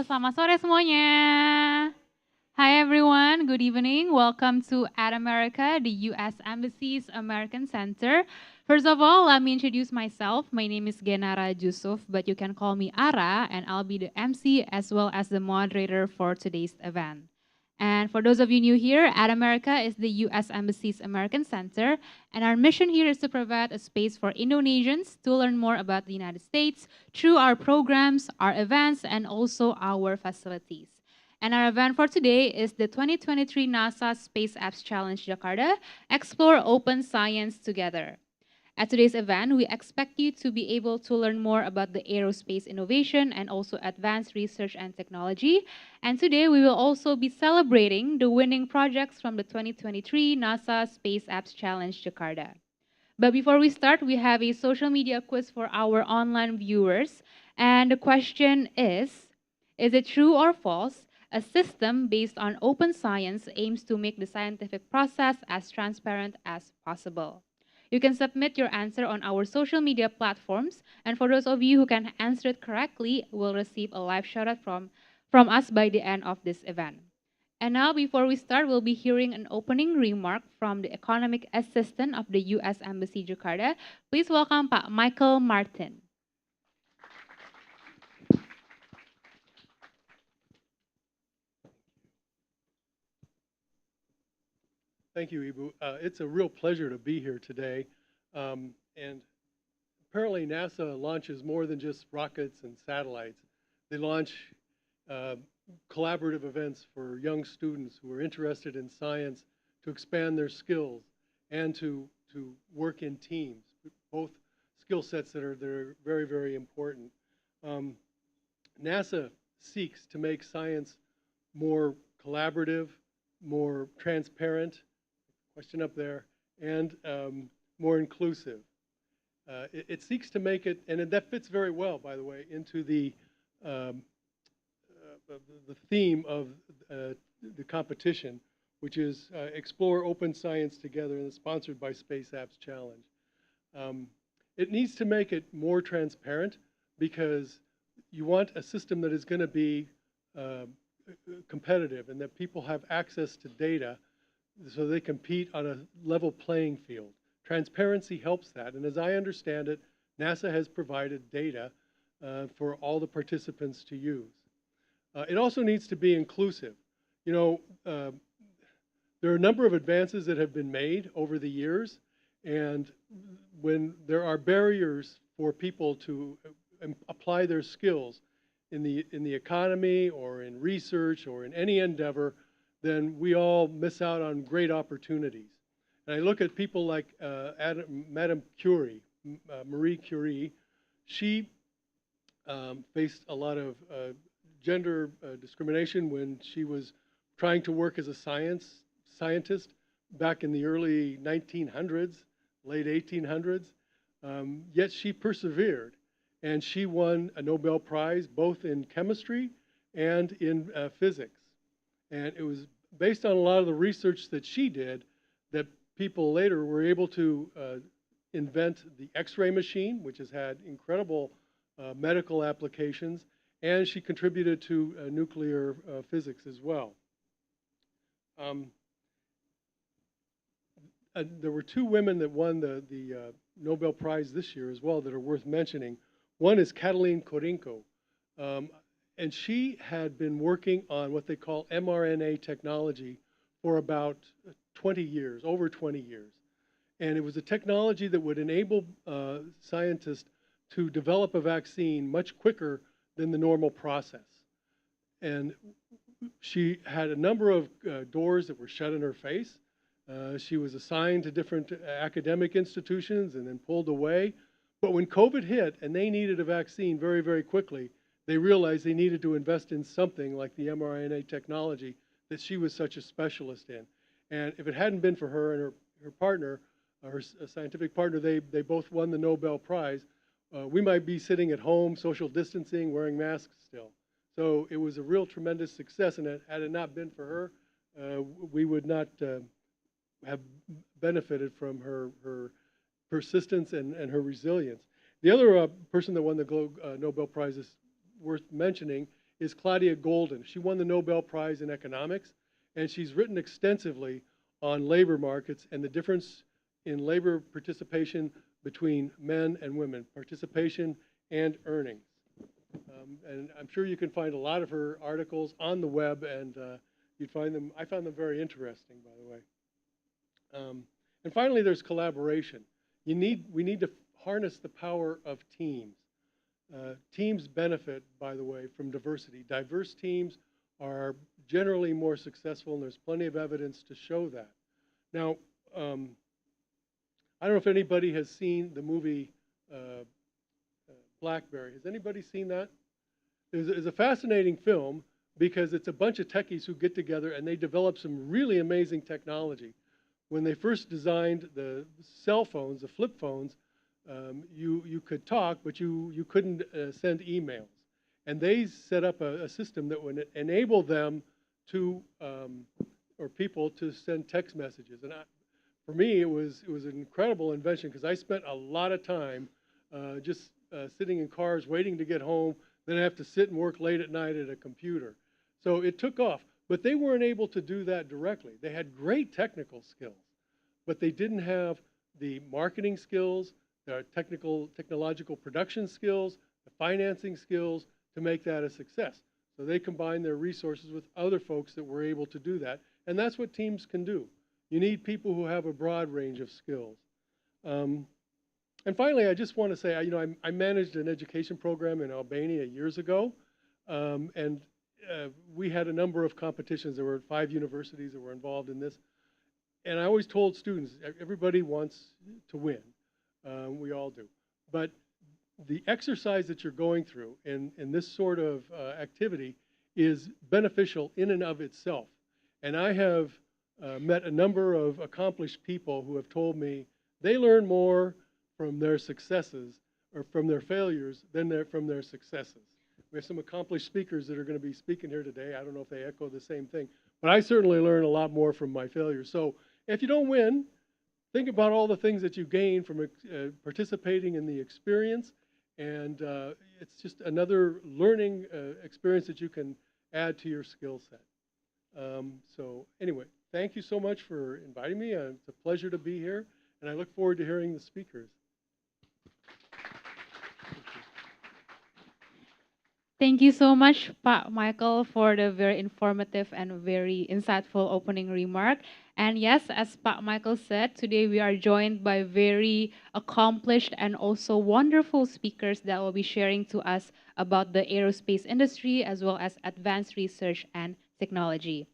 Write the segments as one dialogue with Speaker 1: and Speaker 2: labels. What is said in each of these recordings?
Speaker 1: selamat sore semuanya. Hi everyone, good evening. Welcome to At America, the U.S. Embassy's American Center. First of all, let me introduce myself. My name is Genara Jusuf, but you can call me Ara, and I'll be the MC as well as the moderator for today's event. And for those of you new here, At America is the U.S. Embassy's American Center, and our mission here is to provide a space for Indonesians to learn more about the United States through our programs, our events, and also our facilities. And our event for today is the 2023 NASA Space Apps Challenge Jakarta, Explore Open Science Together. At today's event, we expect you to be able to learn more about the aerospace innovation and also advanced research and technology. And today, we will also be celebrating the winning projects from the 2023 NASA Space Apps Challenge Jakarta. But before we start, we have a social media quiz for our online viewers. And the question is it true or false? A system based on open science aims to make the scientific process as transparent as possible. You can submit your answer on our social media platforms, and for those of you who can answer it correctly, will receive a live shout-out from us by the end of this event. And now, before we start, we'll be hearing an opening remark from the Economic Assistant of the U.S. Embassy Jakarta. Please welcome Pak Michael Martin.
Speaker 2: Thank you, Ibu. It's a real pleasure to be here today. And apparently NASA launches more than just rockets and satellites. They launch collaborative events for young students who are interested in science to expand their skills and to work in teams, both skill sets that are very, very important. NASA seeks to make science more collaborative, more transparent, question up there, and more inclusive. It seeks to make it, and that fits very well, by the way, into the theme of the competition, which is Explore Open Science Together, and it's sponsored by Space Apps Challenge. It needs to make it more transparent because you want a system that is going to be competitive and that people have access to data so they compete on a level playing field. Transparency helps that, and as I understand it, NASA has provided data for all the participants to use. It also needs to be inclusive. You know, there are a number of advances that have been made over the years, and when there are barriers for people to apply their skills in the economy or in research or in any endeavor, then we all miss out on great opportunities. And I look at people like Madame Curie, Marie Curie. She faced a lot of gender discrimination when she was trying to work as a scientist back in the early 1900s, late 1800s. Yet she persevered, and she won a Nobel Prize both in chemistry and in physics. And it was based on a lot of the research that she did that people later were able to invent the X-ray machine, which has had incredible medical applications, and she contributed to nuclear physics as well. There were two women that won the Nobel Prize this year as well that are worth mentioning. One is Katalin Korinko. And she had been working on what they call mRNA technology for about 20 years, over 20 years. And it was a technology that would enable scientists to develop a vaccine much quicker than the normal process. And she had a number of doors that were shut in her face. She was assigned to different academic institutions and then pulled away. But when COVID hit and they needed a vaccine very, very quickly, they realized they needed to invest in something like the mRNA technology that she was such a specialist in. And if it hadn't been for her and her partner, her scientific partner, they both won the Nobel Prize, we might be sitting at home, social distancing, wearing masks still. So it was a real tremendous success, and had it not been for her, we would not have benefited from her persistence and her resilience. The other person that won the Nobel Prize is worth mentioning is Claudia Golden. She won the Nobel Prize in economics, and she's written extensively on labor markets and the difference in labor participation between men and women, participation and earnings. And I'm sure you can find a lot of her articles on the web, and you'd find them. I found them very interesting, by the way. And finally, there's collaboration. We need to harness the power of teams. Teams benefit, by the way, from diversity. Diverse teams are generally more successful, and there's plenty of evidence to show that. Now, I don't know if anybody has seen the movie Blackberry. Has anybody seen that? It's a fascinating film because it's a bunch of techies who get together and they develop some really amazing technology. When they first designed the cell phones, the flip phones, you could talk, but you couldn't send emails. And they set up a system that would enable them to, or people to send text messages. And for me, it was an incredible invention because I spent a lot of time just sitting in cars waiting to get home. Then I have to sit and work late at night at a computer. So it took off. But they weren't able to do that directly. They had great technical skills, but they didn't have the marketing skills, the technological production skills, the financing skills to make that a success. So they combined their resources with other folks that were able to do that. And that's what teams can do. You need people who have a broad range of skills. And finally, I just want to say, I managed an education program in Albania years ago. And we had a number of competitions. There were 5 universities that were involved in this. And I always told students, everybody wants to win. We all do. But the exercise that you're going through in this sort of activity is beneficial in and of itself. And I have met a number of accomplished people who have told me they learn more from their successes or from their failures than from their successes. We have some accomplished speakers that are going to be speaking here today. I don't know if they echo the same thing, but I certainly learn a lot more from my failures. So if you don't win, think about all the things that you gain from participating in the experience. And it's just another learning experience that you can add to your skill set. So anyway, thank you so much for inviting me. It's a pleasure to be here, and I look forward to hearing the speakers.
Speaker 1: Thank you so much, Pak Michael, for the very informative and very insightful opening remark. And yes, as Pak Michael said, today we are joined by very accomplished and also wonderful speakers that will be sharing to us about the aerospace industry as well as advanced research and technology.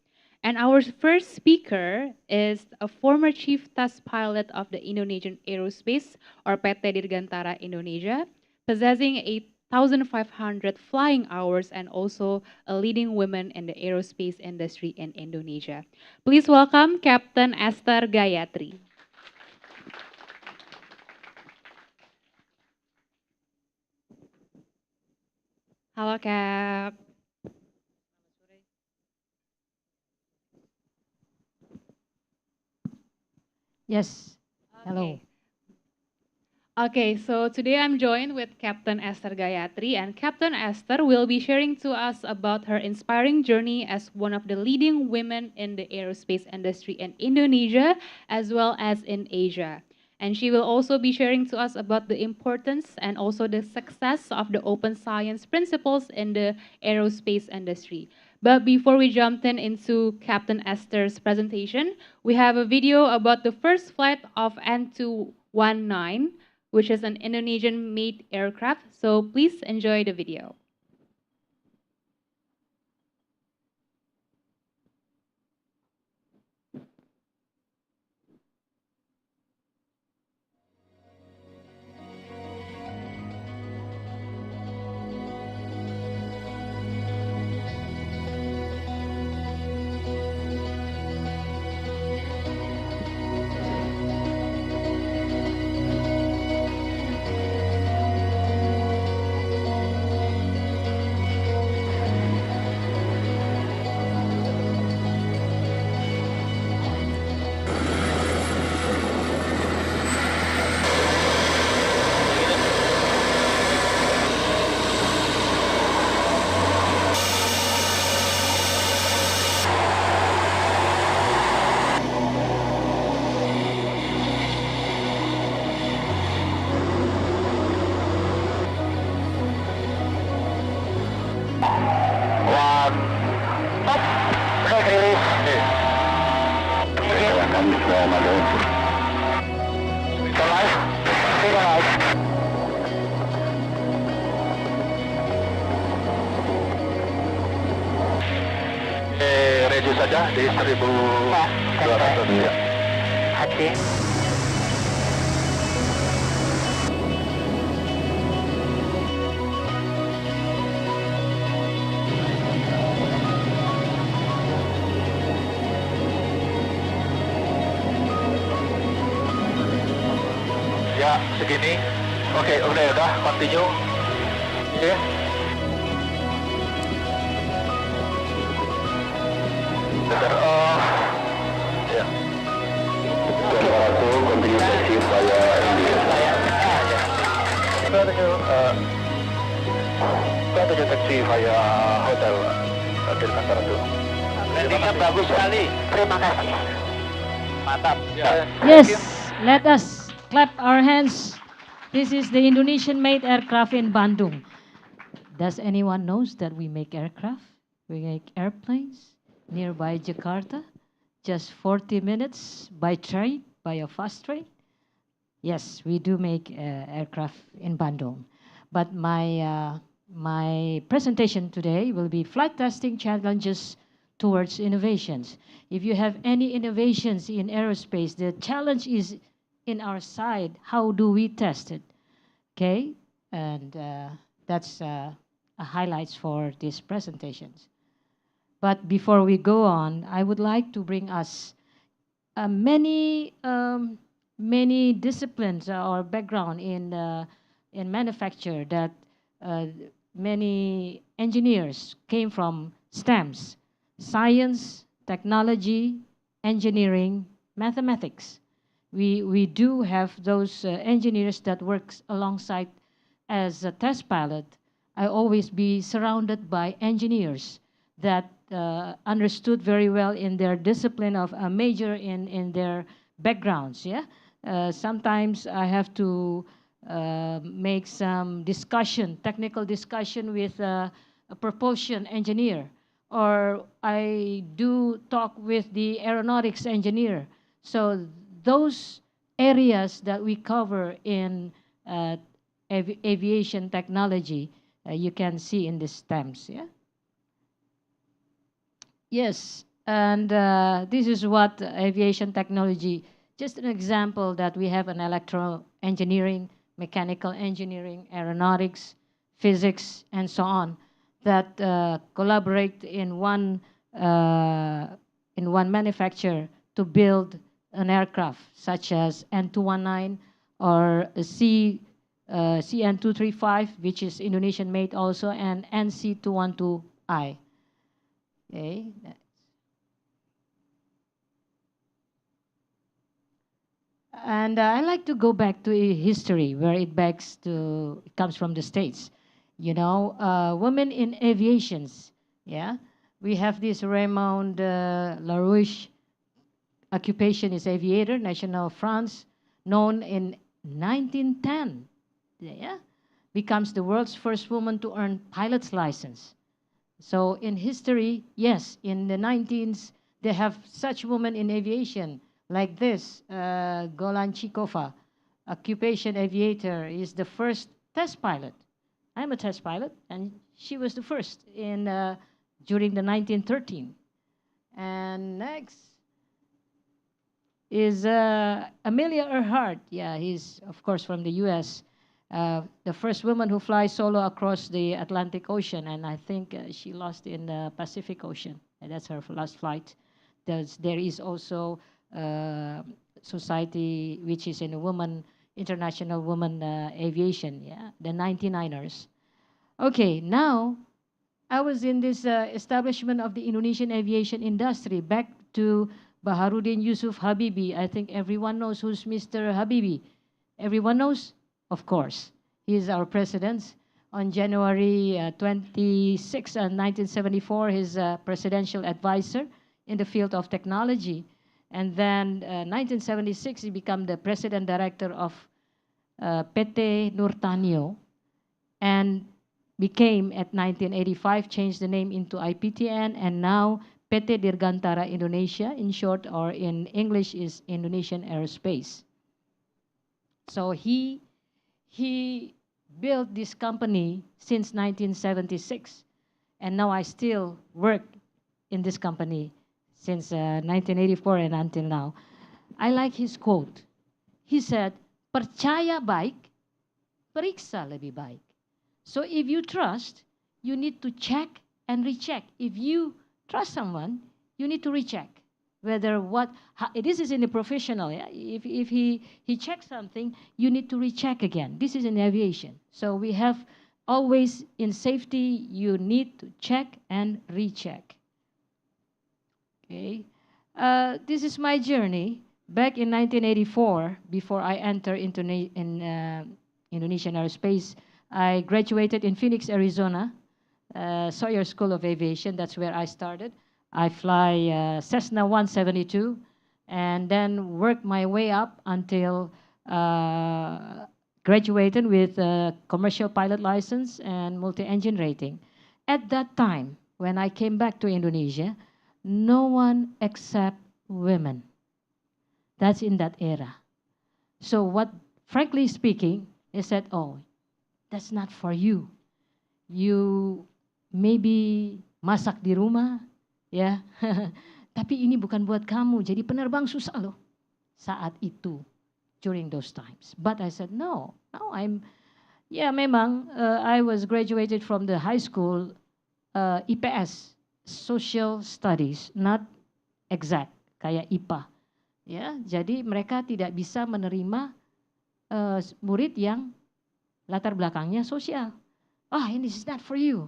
Speaker 1: And our first speaker is a former chief test pilot of the Indonesian Aerospace, or PT Dirgantara Indonesia, possessing 1,500 flying hours and also a leading woman in the aerospace industry in Indonesia. Please welcome Captain Esther Gayatri. Halo, Cap.
Speaker 3: Yes. Hello.
Speaker 1: Okay, so today I'm joined with Captain Esther Gayatri, and Captain Esther will be sharing to us about her inspiring journey as one of the leading women in the aerospace industry in Indonesia as well as in Asia. And she will also be sharing to us about the importance and also the success of the open science principles in the aerospace industry. But before we jump into Captain Esther's presentation, we have a video about the first flight of N219, which is an Indonesian-made aircraft. So please enjoy the video.
Speaker 4: Reju saja di 1200 ya. Hati. Ya, segini. Oke, udah, continue. Iya. Better off. Ya. Satu kontinuasi saya Kita tujuh taksi via hotel di kantor itu. Landingnya bagus sekali. Terima kasih. Mantap. Ya.
Speaker 3: Yes, let us clap our hands. This is the Indonesian-made aircraft in Bandung. Does anyone knows that we make aircraft? We make airplanes nearby Jakarta, just 40 minutes by train, by a fast train. Yes, we do make aircraft in Bandung. But my presentation today will be flight testing challenges towards innovations. If you have any innovations in aerospace, the challenge is in our side. How do we test it? Okay, and that's a highlights for these presentations. But before we go on, I would like to bring us many disciplines or background in manufacture that many engineers came from STEMs: science, technology, engineering, mathematics. We do have those engineers that works alongside as a test pilot. I always be surrounded by engineers that understood very well in their discipline of a major in their backgrounds. Yeah, sometimes I have to make some discussion, technical discussion with a propulsion engineer, or I do talk with the aeronautics engineer. So those areas that we cover in aviation technology, you can see in the STEMs. Yeah. Yes, and this is what aviation technology, just an example that we have an electro engineering, mechanical engineering, aeronautics, physics, and so on, that collaborate in one manufacturer to build an aircraft such as N219 or CN235, which is Indonesian made also, and NC212I. Okay. And I like to go back to history, where it it comes from the States. You know, women in aviations. Yeah, we have this Raymond LaRouche. Occupation is aviator, national France, known in 1910. Yeah, becomes the world's first woman to earn pilot's license. So in history, yes, in the 19s, they have such women in aviation like this. Golan Chikova, occupation aviator, is the first test pilot. I'm a test pilot, and she was the first in during the 1913. And next is Amelia Earhart. Yeah, he's of course from the U.S. The first woman who flies solo across the Atlantic Ocean, and I think she lost in the Pacific Ocean. And that's her last flight. There is also society which is in a woman, international woman aviation, yeah, the 99ers. Okay, now I was in this establishment of the Indonesian aviation industry back to Baharudin Yusuf Habibi. I think everyone knows who's Mr. Habibi. Everyone knows? Of course. He is our president. On January 26, 1974, his presidential advisor in the field of technology. And then 1976, he became the president director of PT Nurtanio, and became at 1985, changed the name into IPTN, and now PT Dirgantara Indonesia, in short, or in English is Indonesian Aerospace. So he built this company since 1976, and now I still work in this company since 1984 and until now. I like his quote. He said, percaya baik, periksa lebih baik. So if you trust, you need to check and recheck. If you trust someone, you need to recheck whether this is in the professional. Yeah? If he checks something, you need to recheck again. This is in aviation. So we have always in safety, you need to check and recheck. Okay, this is my journey. Back in 1984, before I entered into Indonesian Aerospace, I graduated in Phoenix, Arizona, Sawyer School of Aviation. That's where I started. I fly Cessna 172, and then worked my way up until graduated with a commercial pilot license and multi-engine rating. At that time, when I came back to Indonesia, no one except women. That's in that era. So what, frankly speaking, they said, oh, that's not for you. You maybe masak di rumah, ya. Tapi ini bukan buat kamu. Jadi penerbang susah loh. Saat itu, during those times. But I said, no, memang I was graduated from the high school IPS, Social Studies, not exact, kayak IPA. Ya, jadi mereka tidak bisa menerima murid yang latar belakangnya sosial. This is not for you.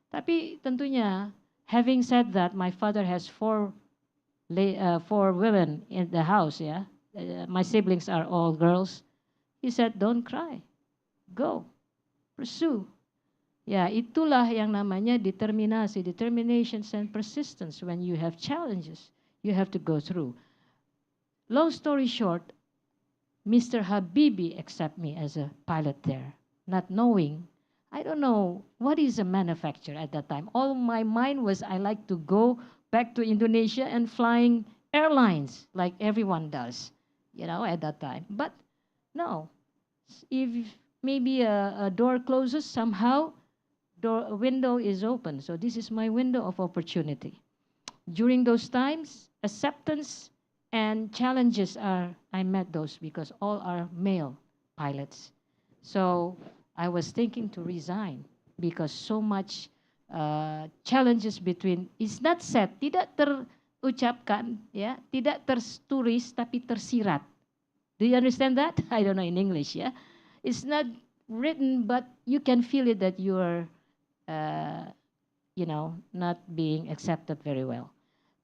Speaker 3: Tapi tentunya, having said that, my father has four women in the house. Ya, my siblings are all girls. He said, don't cry, go, pursue. Ya, itulah yang namanya determinasi, determination and persistence. When you have challenges, you have to go through. Long story short, Mr. Habibi accepted me as a pilot there, not knowing, I don't know what is a manufacturer at that time. All my mind was I like to go back to Indonesia and flying airlines like everyone does, at that time. But no, if maybe a door closes, somehow a window is open. So this is my window of opportunity. During those times, acceptance and challenges I met those because all are male pilots. So I was thinking to resign because so much challenges between, it's not said, tidak terucapkan, ya, tidak tertulis tapi tersirat. Do you understand that? I don't know in English, yeah. It's not written, but you can feel it that you are, not being accepted very well.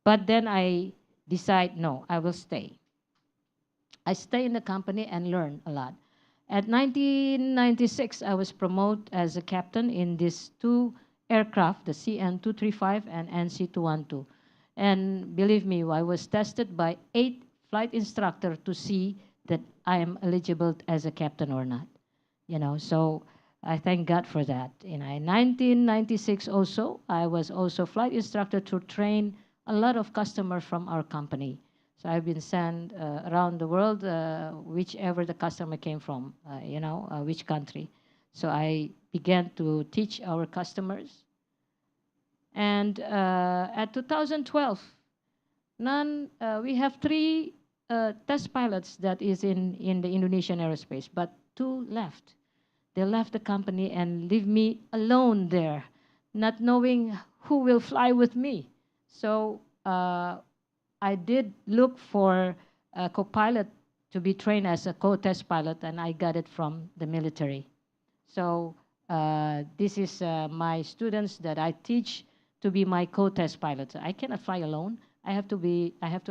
Speaker 3: But then I decide, no, I will stay. I stay in the company and learn a lot. At 1996, I was promoted as a captain in these two aircraft, the CN-235 and NC-212. And believe me, I was tested by 8 flight instructors to see that I am eligible as a captain or not. So I thank God for that. In 1996 also, I was also flight instructor to train a lot of customers from our company. So I've been sent around the world, whichever the customer came from, which country. So I began to teach our customers. And at 2012, we have 3 test pilots that is in the Indonesian Aerospace, but 2 left. They left the company and leave me alone there, not knowing who will fly with me. So I did look for a co-pilot to be trained as a co-test pilot, and I got it from the military. So this is my students that I teach to be my co-test pilots. I cannot fly alone. I have to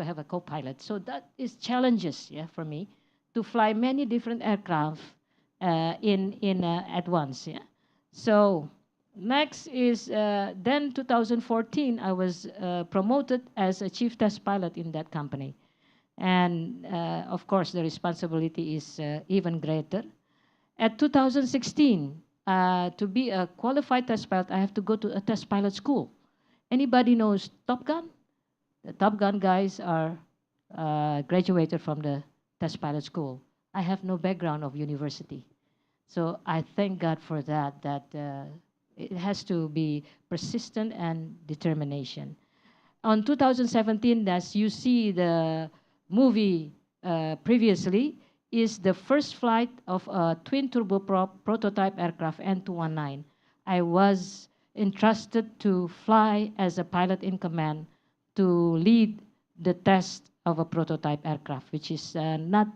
Speaker 3: have a co-pilot. So that is challenges, yeah, for me to fly many different aircraft at once, yeah. So next is then 2014, I was promoted as a chief test pilot in that company. And of course, the responsibility is even greater. At 2016, to be a qualified test pilot, I have to go to a test pilot school. Anybody knows Top Gun? The Top Gun guys are graduated from the test pilot school. I have no background of university. So I thank God for that, it has to be persistent and determination. On 2017, as you see the movie previously, is the first flight of a twin turboprop prototype aircraft N219. I was entrusted to fly as a pilot in command to lead the test of a prototype aircraft, which is not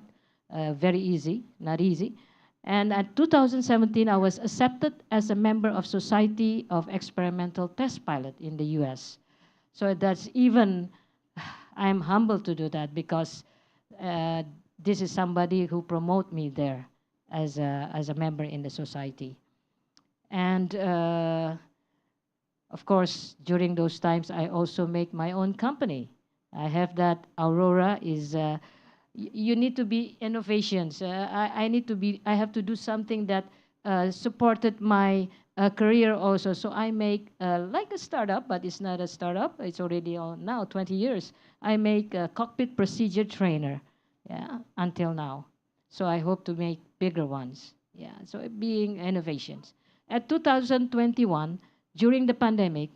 Speaker 3: very easy, not easy. And at 2017, I was accepted as a member of Society of Experimental Test Pilot in the US. So that's even, I'm humbled to do that because this is somebody who promote me there as a member in the society. And of course, during those times, I also make my own company. I have that Aurora is, you need to be innovations. I have to do something that supported my career also. So I make like a startup, but it's not a startup. It's already on now 20 years. I make a cockpit procedure trainer, yeah, until now. So I hope to make bigger ones. Yeah, so being innovations. At 2021, during the pandemic,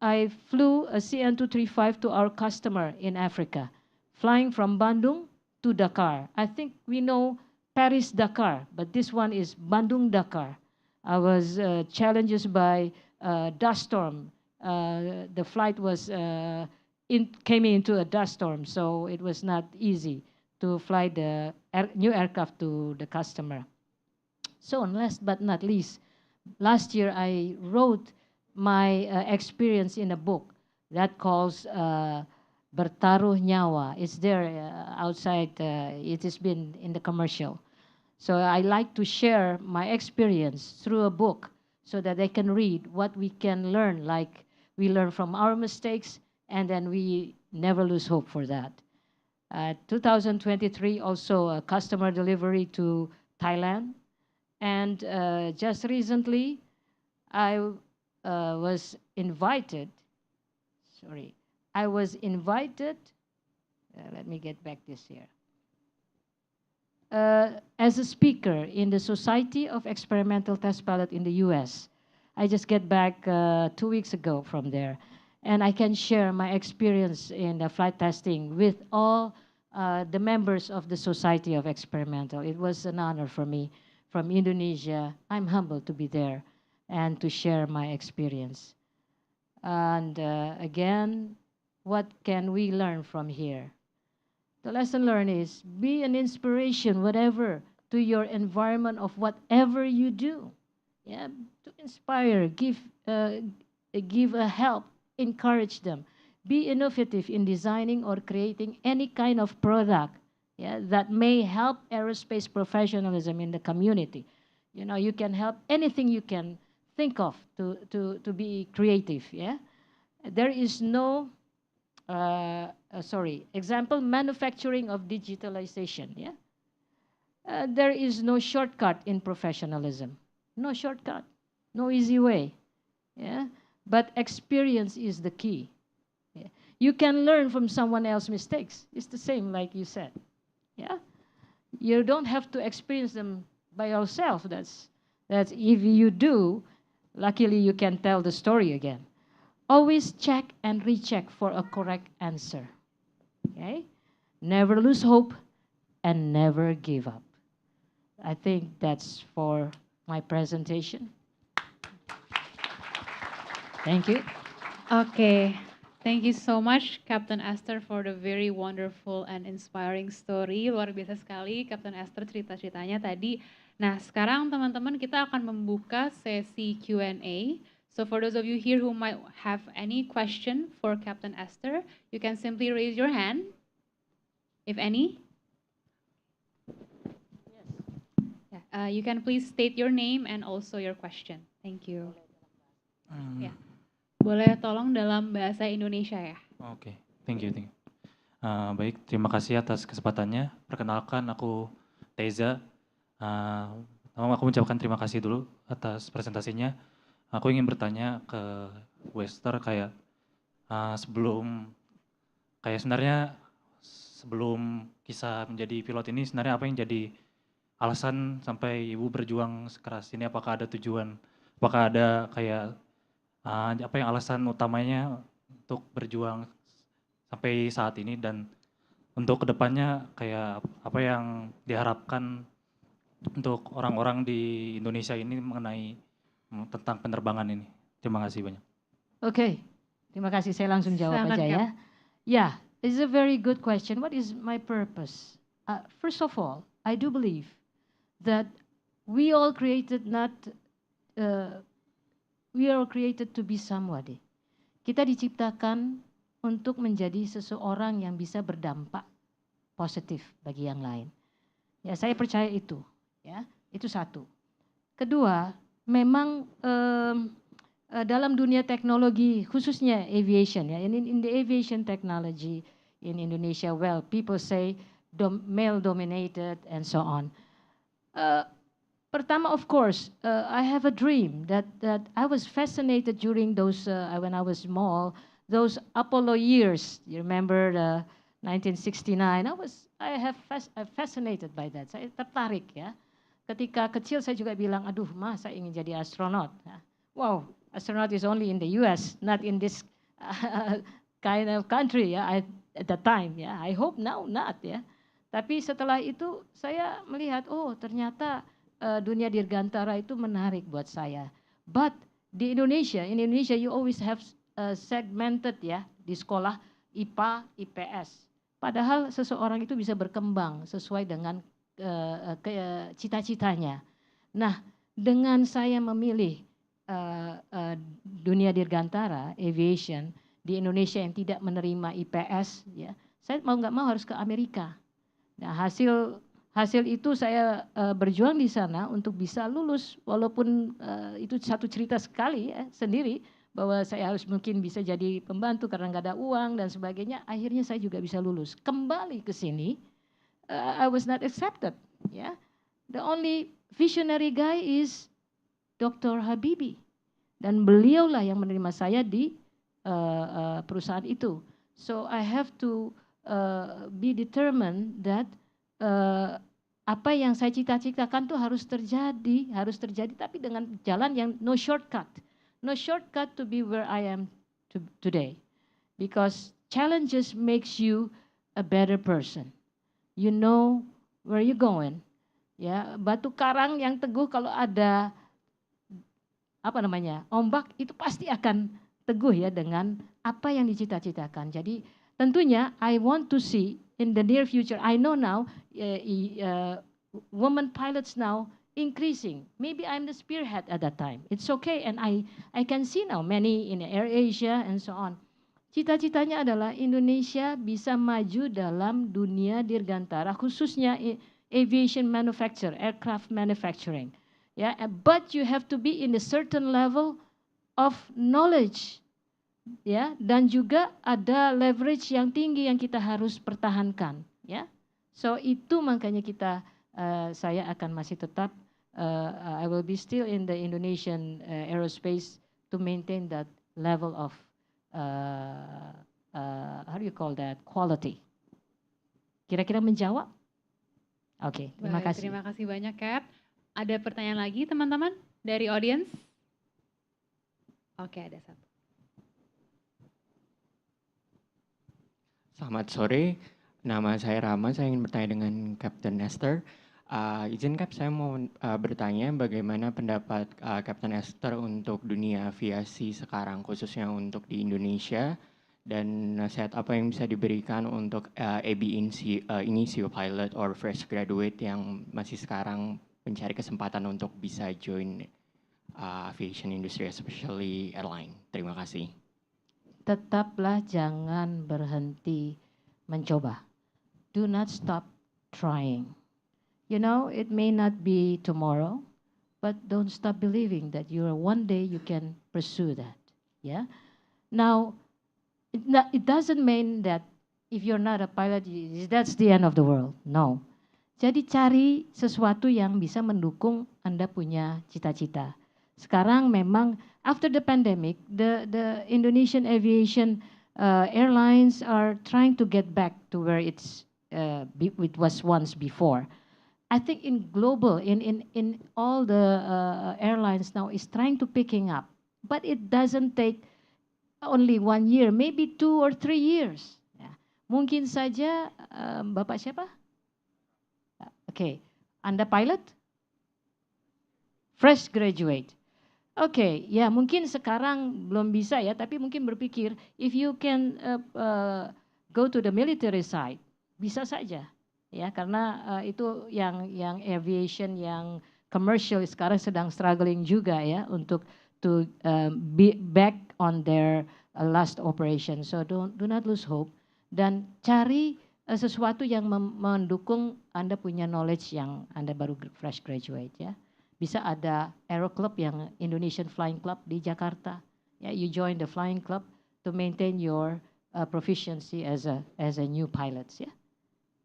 Speaker 3: I flew a CN235 to our customer in Africa, flying from Bandung to Dakar. I think we know Paris-Dakar, but this one is Bandung-Dakar. I was challenged by dust storm. The flight was came into a dust storm, so it was not easy to fly the new aircraft to the customer. So last but not least, last year I wrote my experience in a book that calls Bertaruh Nyawa. It's there outside, it has been in the commercial. So I like to share my experience through a book so that they can read what we can learn, like we learn from our mistakes and then we never lose hope for that. 2023 also a customer delivery to Thailand. And just recently, I was invited, let me get back this here, as a speaker in the Society of Experimental Test Pilot in the US. I just get back 2 weeks ago from there. And I can share my experience in the flight testing with all the members of the Society of Experimental. It was an honor for me from Indonesia. I'm humbled to be there and to share my experience. And again, what can we learn from here? The lesson learned is be an inspiration, whatever, to your environment of whatever you do. Yeah, to inspire, give a help, encourage them. Be innovative in designing or creating any kind of product, yeah, that may help aerospace professionalism in the community. You know, you can help anything you can think of to be creative, yeah? There is no, example, manufacturing of digitalization, yeah? There is no shortcut in professionalism. No shortcut, no easy way, yeah? But experience is the key. Yeah? You can learn from someone else's mistakes. It's the same like you said, yeah? You don't have to experience them by yourself. That's if you do, luckily you can tell the story again. Always check and recheck for a correct answer. Okay? Never lose hope and never give up. I think that's for my presentation. Thank you.
Speaker 1: Okay. Thank you so much, Captain Esther, for the very wonderful and inspiring story. Luar biasa sekali, Captain Esther cerita-ceritanya tadi. Nah, sekarang teman-teman kita akan membuka sesi Q&A. So for those of you here who might have any question for Captain Esther, you can simply raise your hand, if any. Yes. Yeah. You can please state your name and also your question. Thank you. Yeah. Boleh tolong dalam bahasa Indonesia ya?
Speaker 5: Oke, thank you. Baik, terima kasih atas kesempatannya. Perkenalkan, aku Teza. Aku mengucapkan terima kasih dulu atas presentasinya. Aku ingin bertanya ke Wester kayak sebelum kayak sebenarnya sebelum kisah menjadi pilot ini sebenarnya apa yang jadi alasan sampai Ibu berjuang sekeras ini? Apakah ada tujuan? Apakah ada kayak apa yang alasan utamanya untuk berjuang sampai saat ini, dan untuk kedepannya kayak apa yang diharapkan untuk orang-orang di Indonesia ini mengenai tentang penerbangan ini? Terima kasih banyak.
Speaker 3: Oke, terima kasih. Saya langsung jawab
Speaker 1: Silakan,
Speaker 3: aja
Speaker 1: Cap.
Speaker 3: ya. Yeah, it's a very good question. What is my purpose? First of all, I do believe that we all created not we are created to be somebody. Kita diciptakan untuk menjadi seseorang yang bisa berdampak positif bagi yang lain. Ya, saya percaya itu. Ya, itu satu. Kedua, memang dalam dunia teknologi, khususnya aviation, ya, in the aviation technology in Indonesia, well, people say male dominated and so on. Pertama, of course, I have a dream that I was fascinated during those when I was small, those Apollo years. You remember the 1969? I'm fascinated by that. Saya tertarik ya. Ketika kecil saya juga bilang, aduh, saya ingin jadi astronot. Wow, astronaut is only in the U.S., not in this kind of country ya. At that time ya. I hope now not ya. Tapi setelah itu saya melihat, oh ternyata dunia dirgantara itu menarik buat saya. But in Indonesia you always have segmented ya di sekolah IPA, IPS. Padahal seseorang itu bisa berkembang sesuai dengan cita-citanya. Nah, dengan saya memilih dunia dirgantara, aviation di Indonesia yang tidak menerima IPS, ya, saya mau nggak mau harus ke Amerika. Nah, hasil itu saya berjuang di sana untuk bisa lulus, walaupun itu satu cerita sekali ya, sendiri, bahwa saya harus mungkin bisa jadi pembantu karena nggak ada uang dan sebagainya. Akhirnya saya juga bisa lulus. Kembali ke sini, I was not accepted. Ya, the only visionary guy is Dr. Habibie, dan beliaulah yang menerima saya di perusahaan itu. So I have to be determined that apa yang saya cita-citakan tuh harus terjadi, tapi dengan jalan yang no shortcut to be where I am today, because challenges makes you a better person. You know where you going, ya. Batu karang yang teguh kalau ada ombak itu pasti akan teguh ya dengan apa yang dicita-citakan. Jadi tentunya I want to see in the near future. I know now women pilots now increasing. Maybe I'm the spearhead at that time. It's okay, and I can see now many in AirAsia and so on. Cita-citanya adalah Indonesia bisa maju dalam dunia dirgantara, khususnya aviation manufacture, aircraft manufacturing. Ya, but you have to be in a certain level of knowledge. Ya, dan juga ada leverage yang tinggi yang kita harus pertahankan, ya. So itu makanya saya akan masih tetap I will be still in the Indonesian aerospace to maintain that level of how do you call that, quality. Kira-kira menjawab? Oke, terima kasih.
Speaker 1: Terima kasih banyak, Cap. Ada pertanyaan lagi teman-teman dari audience? Oke, ada satu.
Speaker 6: Selamat sore, nama saya Rama, saya ingin bertanya dengan Captain Esther. Izin Cap, saya mau bertanya bagaimana pendapat Captain Esther untuk dunia aviasi sekarang, khususnya untuk di Indonesia, dan nasihat apa yang bisa diberikan untuk AB initio pilot or fresh graduate yang masih sekarang mencari kesempatan untuk bisa join aviation industry, especially airline. Terima kasih.
Speaker 3: Tetaplah jangan berhenti mencoba. Do not stop trying. You know, it may not be tomorrow, but don't stop believing that one day you can pursue that. Yeah. Now, it doesn't mean that if you're not a pilot, that's the end of the world. No. Jadi cari sesuatu yang bisa mendukung Anda punya cita-cita. Sekarang memang after the pandemic, the Indonesian aviation airlines are trying to get back to where it was once before. I think in global, in all the airlines now is trying to picking up, but it doesn't take only 1 year, maybe 2 or 3 years. Ya. Mungkin saja Bapak siapa? Oke, Anda pilot? Fresh graduate. Oke, ya mungkin sekarang belum bisa ya, tapi mungkin berpikir if you can go to the military side, bisa saja ya, karena itu yang aviation yang commercial sekarang sedang struggling juga ya untuk to be back on their last operation. So do not lose hope dan cari sesuatu yang mendukung Anda punya knowledge yang Anda baru fresh graduate ya. Bisa ada Aero Club yang Indonesian Flying Club di Jakarta. Ya, you join the flying club to maintain your proficiency as a new pilot. Ya,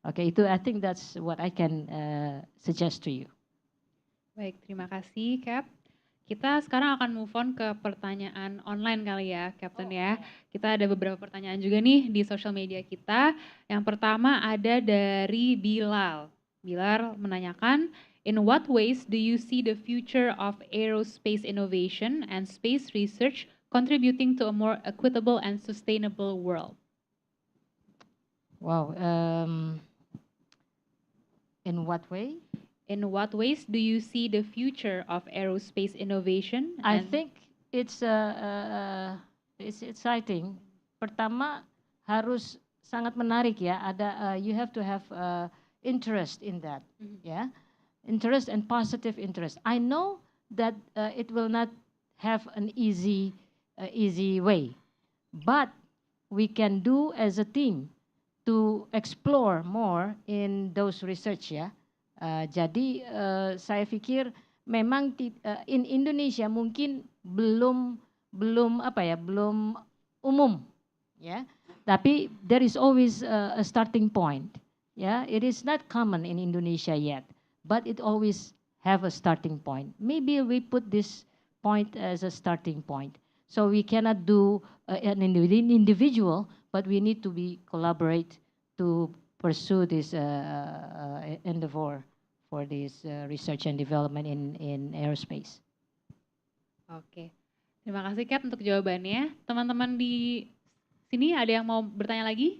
Speaker 3: oke itu I think that's what I can suggest to you.
Speaker 1: Baik, terima kasih Cap. Kita sekarang akan move on ke pertanyaan online kali ya, Captain ya. Kita ada beberapa pertanyaan juga nih di social media kita. Yang pertama ada dari Bilal. Bilal menanyakan, in what ways do you see the future of aerospace innovation and space research contributing to a more equitable and sustainable world?
Speaker 3: Wow, in what way?
Speaker 1: In what ways do you see the future of aerospace innovation?
Speaker 3: I think it's exciting. Pertama harus sangat menarik ya. Ada you have to have interest in that, ya. Interest and positive interest. I know that it will not have an easy way, but we can do as a team to explore more in those research ya. Jadi saya pikir memang in Indonesia mungkin belum umum ya. Tapi there is always a starting point ya. It is not common in Indonesia yet, but it always have a starting point. Maybe we put this point as a starting point. So we cannot do an individual, but we need to collaborate to pursue this endeavor for this research and development in aerospace.
Speaker 1: Oke, terima kasih Cap untuk jawabannya. Teman-teman di sini ada yang mau bertanya lagi?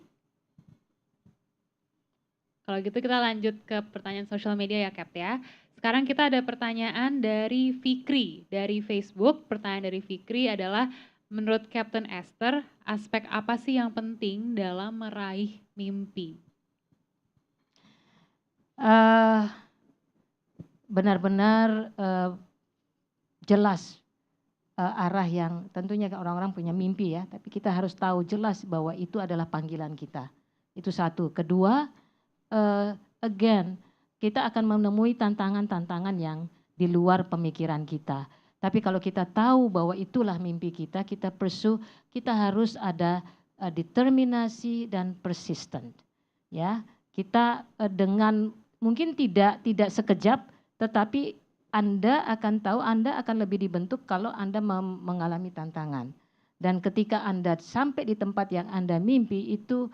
Speaker 1: Kalau gitu kita lanjut ke pertanyaan sosial media ya Cap ya. Sekarang kita ada pertanyaan dari Fikri dari Facebook. Pertanyaan dari Fikri adalah, menurut Captain Esther, aspek apa sih yang penting dalam meraih mimpi?
Speaker 3: Benar-benar jelas arah yang tentunya orang-orang punya mimpi ya, tapi kita harus tahu jelas bahwa itu adalah panggilan kita. Itu satu. Kedua, again, kita akan menemui tantangan-tantangan yang di luar pemikiran kita. Tapi kalau kita tahu bahwa itulah mimpi kita, kita pursue, kita harus ada determinasi dan persistent. Ya, kita dengan mungkin tidak sekejap, tetapi Anda akan tahu, Anda akan lebih dibentuk kalau Anda mengalami tantangan. Dan ketika Anda sampai di tempat yang Anda mimpi, itu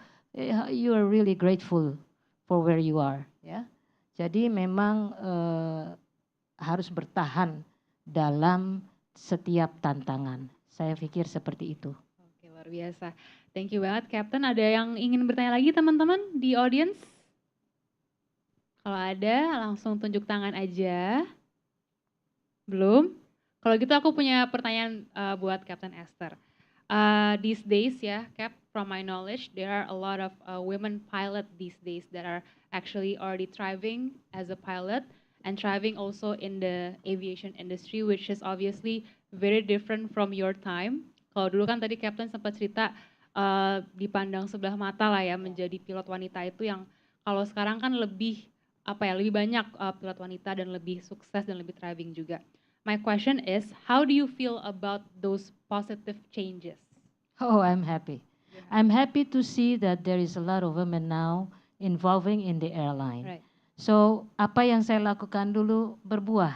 Speaker 3: you are really grateful for where you are. Ya, jadi memang harus bertahan dalam setiap tantangan. Saya pikir seperti itu.
Speaker 1: Oke, luar biasa. Thank you banget, Captain. Ada yang ingin bertanya lagi teman-teman di audience? Kalau ada, langsung tunjuk tangan aja. Belum? Kalau gitu aku punya pertanyaan buat Captain Esther. These days ya, Cap, from my knowledge, there are a lot of women pilot these days that are actually already thriving as a pilot and thriving also in the aviation industry, which is obviously very different from your time. Kalau dulu kan tadi Captain sempat cerita dipandang sebelah mata lah ya menjadi pilot wanita itu, yang kalau sekarang kan lebih lebih banyak pilot wanita dan lebih sukses dan lebih thriving juga. My question is, how do you feel about those positive changes?
Speaker 3: Oh, I'm happy. Yeah. I'm happy to see that there is a lot of women now involving in the airline.
Speaker 1: Right.
Speaker 3: So, apa yang saya lakukan dulu berbuah.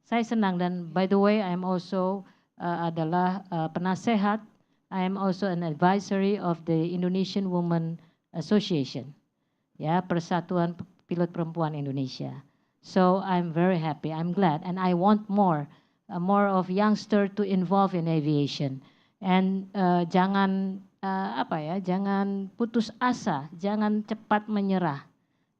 Speaker 3: Saya senang, dan by the way, I'm also adalah penasehat I am also an advisory of the Indonesian Women Association, ya, Persatuan Pilot Perempuan Indonesia. So I'm very happy, I'm glad, and I want more of youngster to involve in aviation. And jangan putus asa, jangan cepat menyerah,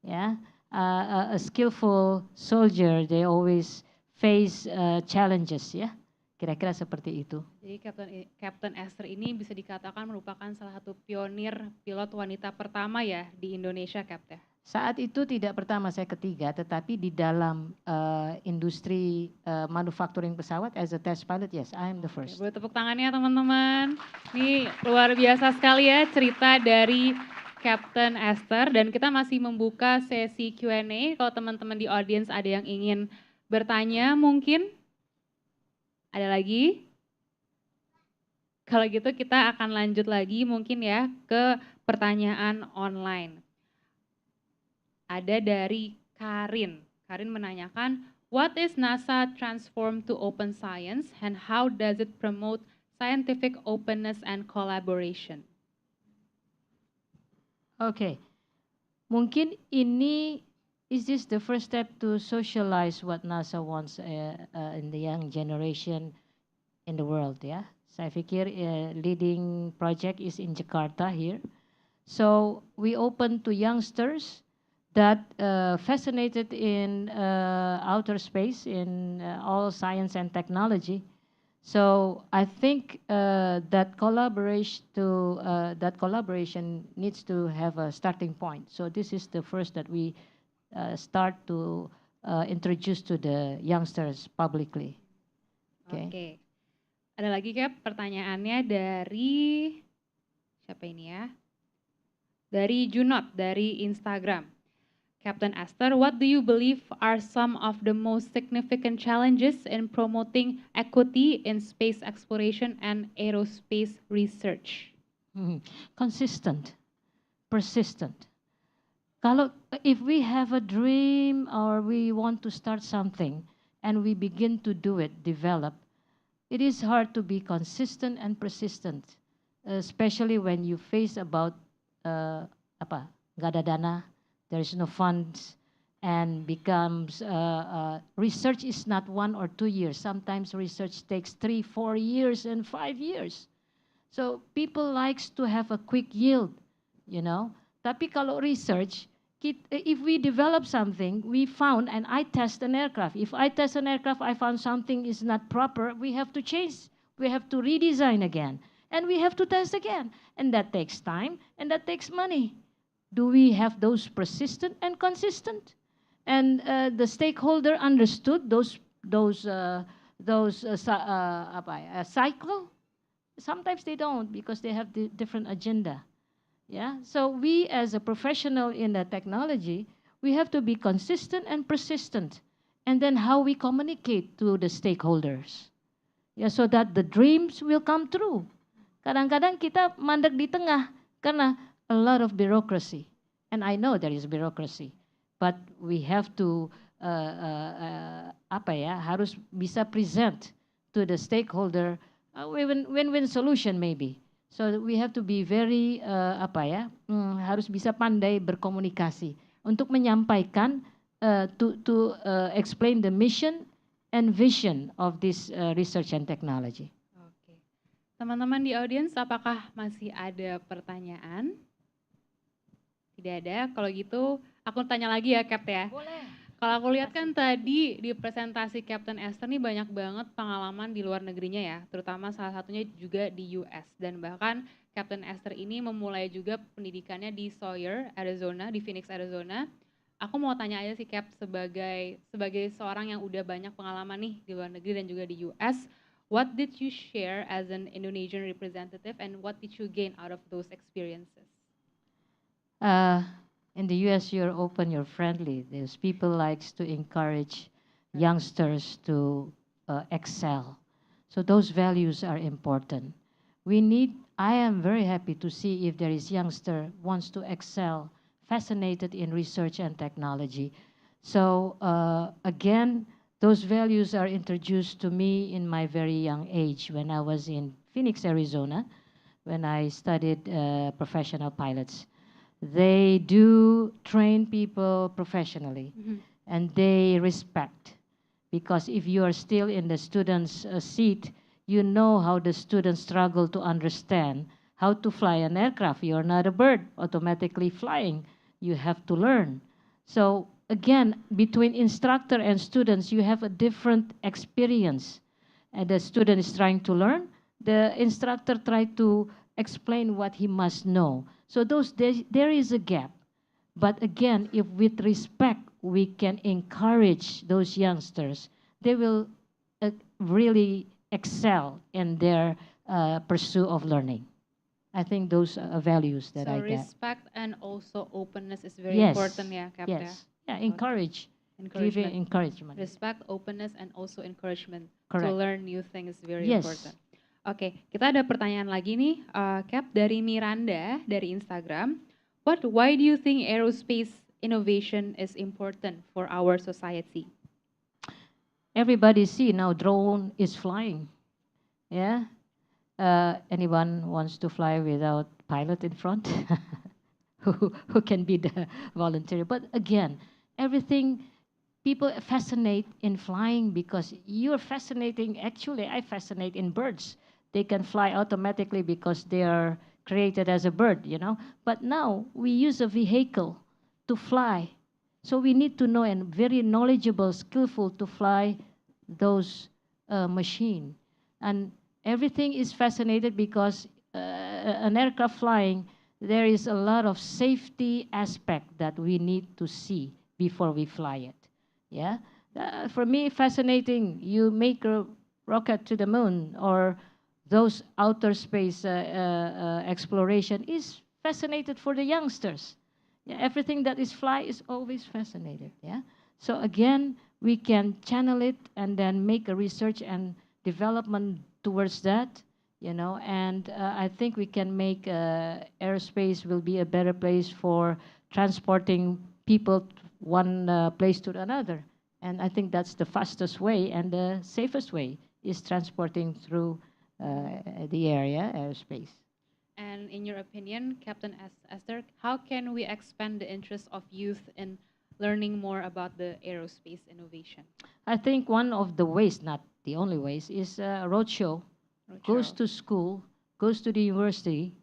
Speaker 3: ya. A skillful soldier, they always face challenges, ya. Kira-kira seperti itu.
Speaker 1: Jadi Captain Esther ini bisa dikatakan merupakan salah satu pionir pilot wanita pertama ya di Indonesia, Captain.
Speaker 3: Saat itu tidak pertama, saya ketiga, tetapi di dalam industri manufacturing pesawat as a test pilot, yes, I am the first.
Speaker 1: Boleh tepuk tangannya teman-teman. Ini luar biasa sekali ya cerita dari Captain Esther, dan kita masih membuka sesi Q&A. Kalau teman-teman di audience ada yang ingin bertanya mungkin. Ada lagi? Kalau gitu kita akan lanjut lagi mungkin ya ke pertanyaan online. Ada dari Karin. Karin menanyakan, what is NASA transform to open science and how does it promote scientific openness and collaboration?
Speaker 3: Oke, mungkin ini is this the first step to socialize what NASA wants in the young generation in the world, ya? Saya pikir leading project is in Jakarta here. So we open to youngsters that fascinated in outer space, in all science and technology. So I think that collaboration needs to have a starting point. So this is the first that we start to introduce to the youngsters publicly.
Speaker 1: Oke. Ada lagi Cap, pertanyaannya dari siapa ini ya? Dari Junot, dari Instagram. Captain Esther, what do you believe are some of the most significant challenges in promoting equity in space exploration and aerospace research?
Speaker 3: Consistent, persistent. If we have a dream or we want to start something and we begin to do it, develop, it is hard to be consistent and persistent, especially when you face about nggak ada dana, there is no funds, and becomes research is not 1 or 2 years. Sometimes research takes 3, 4 years and 5 years. So people likes to have a quick yield, you know. Tapi kalau research, if we develop something, we found, and I test an aircraft. If I test an aircraft, I found something is not proper, we have to change. We have to redesign again. And we have to test again. And that takes time, and that takes money. Do we have those persistent and consistent? And the stakeholder understood those cycle? Sometimes they don't because they have the different agenda. Yeah, so we as a professional in the technology, we have to be consistent and persistent. And then how we communicate to the stakeholders. Yeah, so that the dreams will come true. Kadang-kadang kita mandek di tengah karena a lot of bureaucracy. And I know there is bureaucracy. But we have to harus bisa present to the stakeholder win-win solution maybe. So we have to be very harus bisa pandai berkomunikasi untuk menyampaikan to explain the mission and vision of this research and technology.
Speaker 1: Oke. Teman-teman di audience, apakah masih ada pertanyaan? Tidak ada. Kalau gitu aku tanya lagi ya, Cap ya.
Speaker 3: Boleh.
Speaker 1: Kalau aku lihat kan tadi di presentasi Captain Esther nih banyak banget pengalaman di luar negerinya ya, terutama salah satunya juga di US. Dan bahkan Captain Esther ini memulai juga pendidikannya di Sawyer, Arizona, di Phoenix, Arizona. Aku mau tanya aja sih Cap, sebagai seorang yang udah banyak pengalaman nih di luar negeri dan juga di US, what did you share as an Indonesian representative and what did you gain out of those experiences?
Speaker 3: In the US, you're open, you're friendly. There's people likes to encourage youngsters to excel. So those values are important. I am very happy to see if there is youngster wants to excel, fascinated in research and technology. So again, those values are introduced to me in my very young age when I was in Phoenix, Arizona. when I studied professional pilots. They do train people professionally, and they respect. Because if you are still in the student's seat, you know how the students struggle to understand how to fly an aircraft. You're not a bird automatically flying. You have to learn. So again, between instructor and students, you have a different experience. And the student is trying to learn. The instructor try to explain what he must know. So there is a gap. But again, if with respect we can encourage those youngsters, they will really excel in their pursuit of learning. I think those are values that
Speaker 1: So
Speaker 3: I get.
Speaker 1: respect and also openness is very
Speaker 3: Yes.
Speaker 1: important, yeah, Cap.
Speaker 3: Yes. Yeah, encourage. Giving
Speaker 1: Encouragement.
Speaker 3: encouragement.
Speaker 1: Respect, openness, and also encouragement to
Speaker 3: Correct.
Speaker 1: learn new things is very
Speaker 3: Yes.
Speaker 1: important. Oke, kita ada pertanyaan lagi nih, Cap, dari Miranda dari Instagram. Why do you think aerospace innovation is important for our society?
Speaker 3: Everybody see now drone is flying. Yeah. Anyone wants to fly without pilot in front? who can be the volunteer? But again, everything people fascinate in flying because you're fascinating. Actually, I fascinate in birds. They can fly automatically because they are created as a bird, you know. But now we use a vehicle to fly. So we need to know and very knowledgeable, skillful to fly those machine. And everything is fascinated because an aircraft flying, there is a lot of safety aspect that we need to see before we fly it. Yeah, for me, fascinating. You make a rocket to the moon or those outer space exploration is fascinated for the youngsters. Yeah, everything that is fly is always fascinated. Yeah, so again, we can channel it and then make a research and development towards that. You know, and I think we can make aerospace will be a better place for transporting people one place to another. And I think that's the fastest way and the safest way is transporting through the area, aerospace.
Speaker 1: And in your opinion, Captain Esther, how can we expand the interest of youth in learning more about the aerospace innovation?
Speaker 3: I think one of the ways, not the only ways, is roadshow. Goes to school, goes to the university,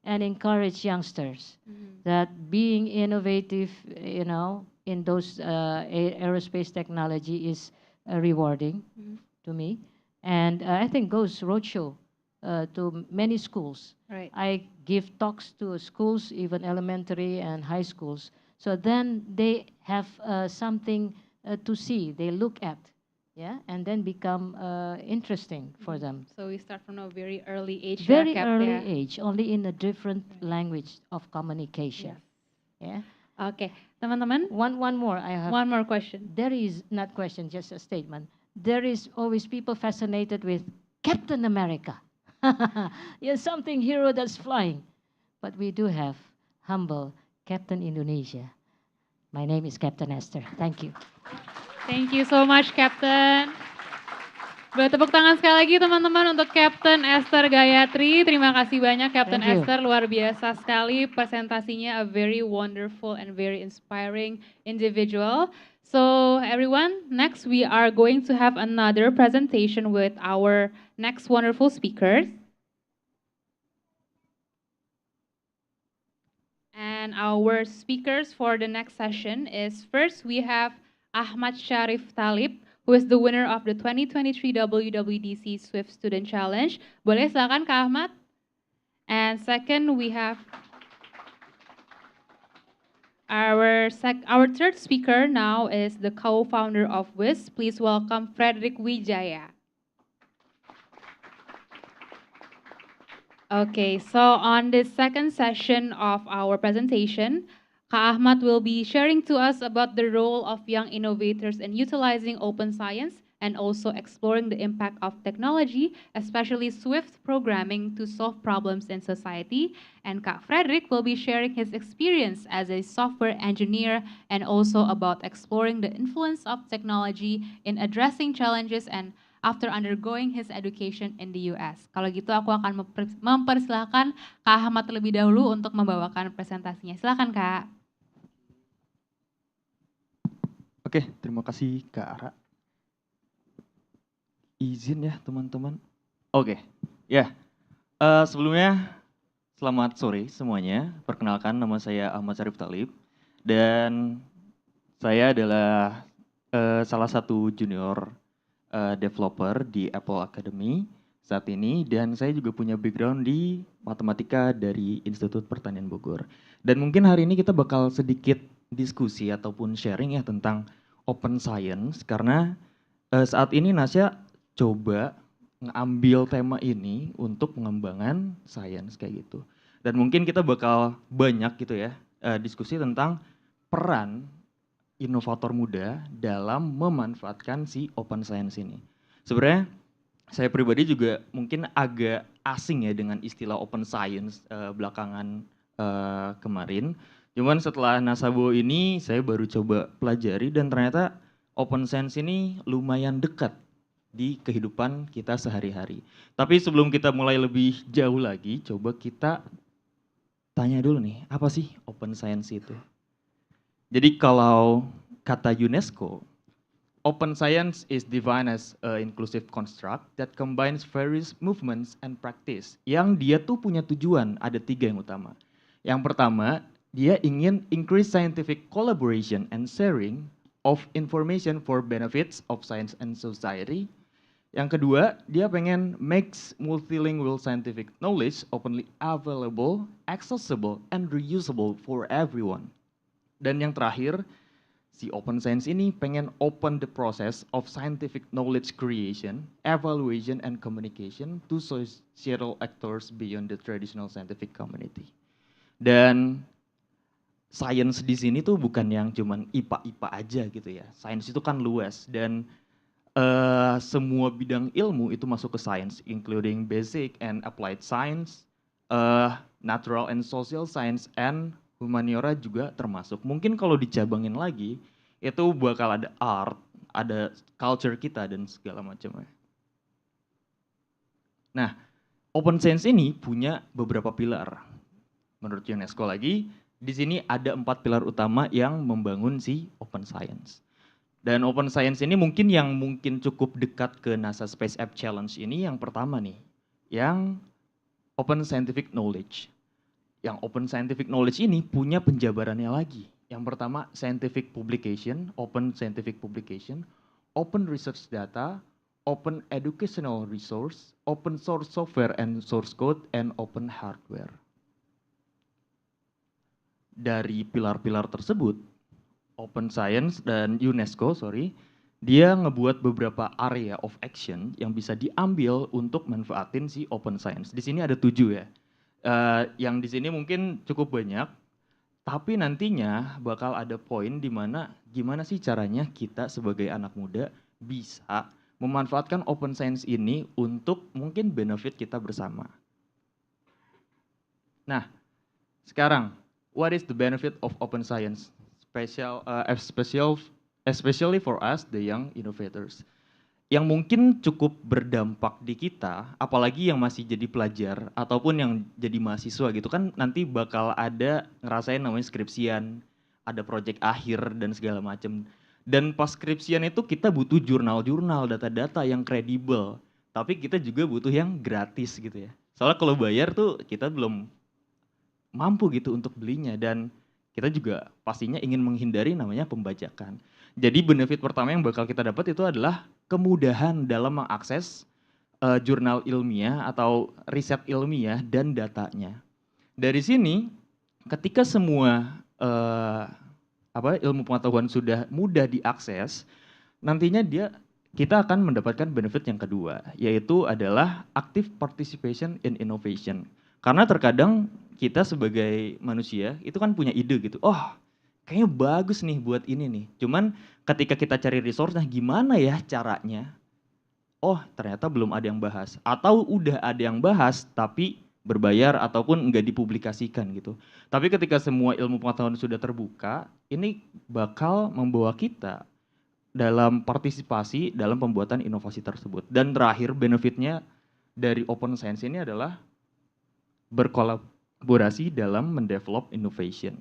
Speaker 3: and encourage youngsters that being innovative, you know, in those aerospace technology is rewarding to me. And I think goes roadshow to many schools.
Speaker 1: Right.
Speaker 3: I give talks to schools, even elementary and high schools. So then they have something to see, they look at. Yeah, and then become interesting for them.
Speaker 1: So we start from a very early age.
Speaker 3: Very early age, only in a different language of communication.
Speaker 1: Yes.
Speaker 3: Yeah.
Speaker 1: Okay, teman-teman.
Speaker 3: One more. I have
Speaker 1: One more question.
Speaker 3: There is not question, just a statement. There is always people fascinated with Captain America. Yeah, something hero that's flying, but we do have humble Captain Indonesia. My name is Captain Esther. Thank you.
Speaker 1: Thank you so much, Captain. Boleh tepuk tangan sekali lagi teman-teman untuk Captain Esther Gayatri. Terima kasih banyak Captain
Speaker 3: Thank you.
Speaker 1: Esther, luar biasa sekali presentasinya, a very wonderful and very inspiring individual. So everyone, next we are going to have another presentation with our next wonderful speakers. And our speakers for the next session is, first we have Ahmad Sharif Talib, who is the winner of the 2023 WWDC Swift Student Challenge. Boleh silakan Kak Ahmad. And second, we have our third speaker now is the co-founder of WIS. Please welcome Frederick Wijaya. Okay, so on this second session of our presentation, Kak Ahmad will be sharing to us about the role of young innovators in utilizing open science and also exploring the impact of technology, especially Swift programming, to solve problems in society. And Kak Frederick will be sharing his experience as a software engineer and also about exploring the influence of technology in addressing challenges and after undergoing his education in the US. Kalau gitu aku akan mempersilahkan Kak Ahmad terlebih dahulu untuk membawakan presentasinya. Silakan Kak.
Speaker 7: Oke, terima kasih Kak Ara. Izin ya teman-teman. Oke, ya. Sebelumnya selamat sore semuanya. Perkenalkan, nama saya Ahmad Syarif Talib dan saya adalah salah satu junior developer di Apple Academy saat ini, dan saya juga punya background di matematika dari Institut Pertanian Bogor. Dan mungkin hari ini kita bakal sedikit diskusi ataupun sharing ya tentang open science, karena saat ini Nasya coba ngambil tema ini untuk pengembangan sains kayak gitu. Dan mungkin kita bakal banyak gitu ya diskusi tentang peran inovator muda dalam memanfaatkan si open science ini. Sebenarnya saya pribadi juga mungkin agak asing ya dengan istilah open science belakangan kemarin. Cuman setelah Nasabo ini saya baru coba pelajari dan ternyata open science ini lumayan dekat di kehidupan kita sehari-hari. Tapi sebelum kita mulai lebih jauh lagi, coba kita tanya dulu nih, apa sih open science itu? Jadi kalau kata UNESCO, open science is defined as an inclusive construct that combines various movements and practice. Yang dia tuh punya tujuan, ada 3 yang utama. Yang pertama, dia ingin increase scientific collaboration and sharing of information for benefits of science and society. Yang kedua, dia pengen makes multilingual scientific knowledge openly available, accessible, and reusable for everyone. Dan yang terakhir, si open science ini pengen open the process of scientific knowledge creation, evaluation, and communication to societal actors beyond the traditional scientific community. Dan science di sini tuh bukan yang cuman IPA-IPA aja gitu ya. Science itu kan luas dan semua bidang ilmu itu masuk ke science, including basic and applied science, natural and social science, and humaniora juga termasuk. Mungkin kalau dicabangin lagi, itu bakal ada art, ada culture kita, dan segala macamnya. Nah, open science ini punya beberapa pilar. Menurut UNESCO lagi, di sini ada 4 pilar utama yang membangun si open science. Dan open science ini mungkin yang cukup dekat ke NASA Space App Challenge ini yang pertama nih, yang open scientific knowledge. Yang open scientific knowledge ini punya penjabarannya lagi. Yang pertama, scientific publication, open scientific publication, open research data, open educational resource, open source software and source code, and open hardware. Dari pilar-pilar tersebut, Open Science dan UNESCO, dia ngebuat beberapa area of action yang bisa diambil untuk manfaatin si Open Science. Di sini ada 7 ya. Yang di sini mungkin cukup banyak, tapi nantinya bakal ada poin di mana gimana sih caranya kita sebagai anak muda bisa memanfaatkan Open Science ini untuk mungkin benefit kita bersama. Nah, sekarang, what is the benefit of Open Science? Especially for us, the young innovators. Yang mungkin cukup berdampak di kita, apalagi yang masih jadi pelajar ataupun yang jadi mahasiswa gitu kan, nanti bakal ada ngerasain namanya skripsian, ada proyek akhir dan segala macam. Dan pas skripsian itu kita butuh jurnal-jurnal, data-data yang kredibel, tapi kita juga butuh yang gratis gitu ya. Soalnya kalau bayar tuh kita belum mampu gitu untuk belinya, dan kita juga pastinya ingin menghindari namanya pembajakan. Jadi benefit pertama yang bakal kita dapat itu adalah kemudahan dalam mengakses jurnal ilmiah atau riset ilmiah dan datanya. Dari sini, ketika semua ilmu pengetahuan sudah mudah diakses, nantinya kita akan mendapatkan benefit yang kedua, yaitu adalah active participation in innovation. Karena terkadang kita sebagai manusia itu kan punya ide gitu, oh kayaknya bagus nih buat ini nih. Cuman ketika kita cari resource-nya gimana ya caranya? Oh ternyata belum ada yang bahas. Atau udah ada yang bahas tapi berbayar ataupun enggak dipublikasikan gitu. Tapi ketika semua ilmu pengetahuan sudah terbuka, ini bakal membawa kita dalam partisipasi dalam pembuatan inovasi tersebut. Dan terakhir benefitnya dari open science ini adalah berkolaborasi dalam mendevelop innovation.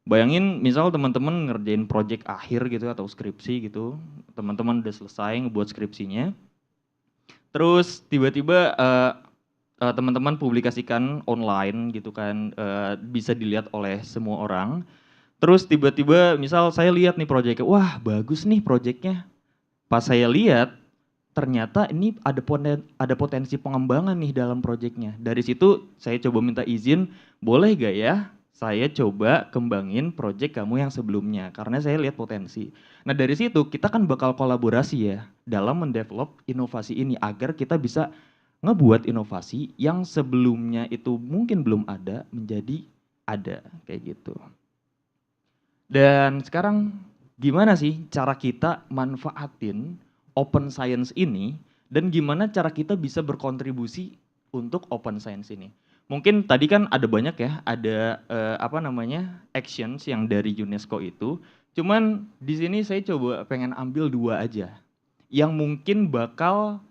Speaker 7: Bayangin misal teman-teman ngerjain project akhir gitu atau skripsi gitu, teman-teman udah selesai ngebuat skripsinya, terus tiba-tiba teman-teman publikasikan online gitu kan, bisa dilihat oleh semua orang. Terus tiba-tiba misal saya lihat nih proyeknya, wah bagus nih proyeknya. Pas saya lihat, ternyata ini ada potensi pengembangan nih dalam proyeknya. Dari situ saya coba minta izin, boleh gak ya saya coba kembangin proyek kamu yang sebelumnya, karena saya lihat potensi. Nah dari situ kita kan bakal kolaborasi ya, dalam mendevelop inovasi ini, agar kita bisa ngebuat inovasi yang sebelumnya itu mungkin belum ada, menjadi ada, kayak gitu. Dan sekarang gimana sih cara kita manfaatin open science ini dan gimana cara kita bisa berkontribusi untuk open science ini? Mungkin tadi kan ada banyak ya, ada actions yang dari UNESCO itu. Cuman di sini saya coba pengen ambil 2 aja yang mungkin bakal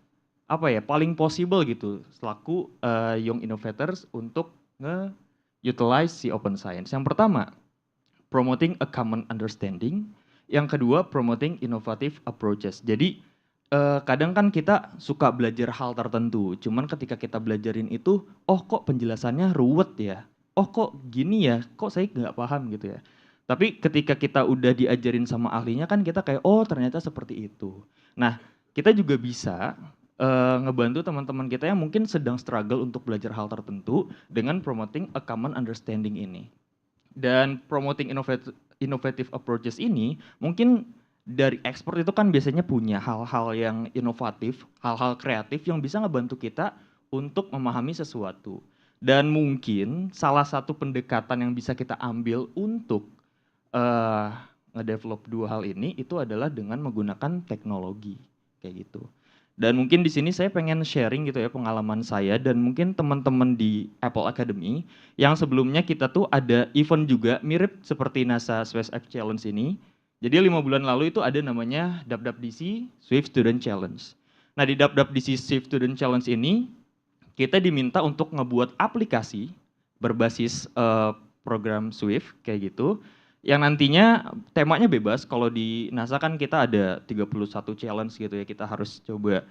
Speaker 7: paling possible gitu selaku young innovators untuk nge-utilize si open science. Yang pertama, promoting a common understanding. Yang kedua, promoting innovative approaches. Jadi kadang kan kita suka belajar hal tertentu, cuman ketika kita belajarin itu, oh kok penjelasannya ruwet ya, oh kok gini ya, kok saya nggak paham gitu ya. Tapi ketika kita udah diajarin sama ahlinya kan kita kayak, oh ternyata seperti itu. Nah kita juga bisa ngebantu teman-teman kita yang mungkin sedang struggle untuk belajar hal tertentu dengan promoting a common understanding ini. Dan promoting innovative approaches ini mungkin dari ekspor itu kan biasanya punya hal-hal yang inovatif, hal-hal kreatif yang bisa ngebantu kita untuk memahami sesuatu. Dan mungkin salah satu pendekatan yang bisa kita ambil untuk ngedevelop 2 hal ini itu adalah dengan menggunakan teknologi kayak gitu. Dan mungkin di sini saya pengen sharing gitu ya pengalaman saya dan mungkin teman-teman di Apple Academy yang sebelumnya kita tuh ada event juga mirip seperti NASA Space X Challenge ini. Jadi 5 bulan lalu itu ada namanya WWDC Swift Student Challenge. Nah di WWDC Swift Student Challenge ini kita diminta untuk ngebuat aplikasi berbasis program Swift kayak gitu. Yang nantinya temanya bebas, kalau di NASA kan kita ada 31 challenge gitu ya, kita harus coba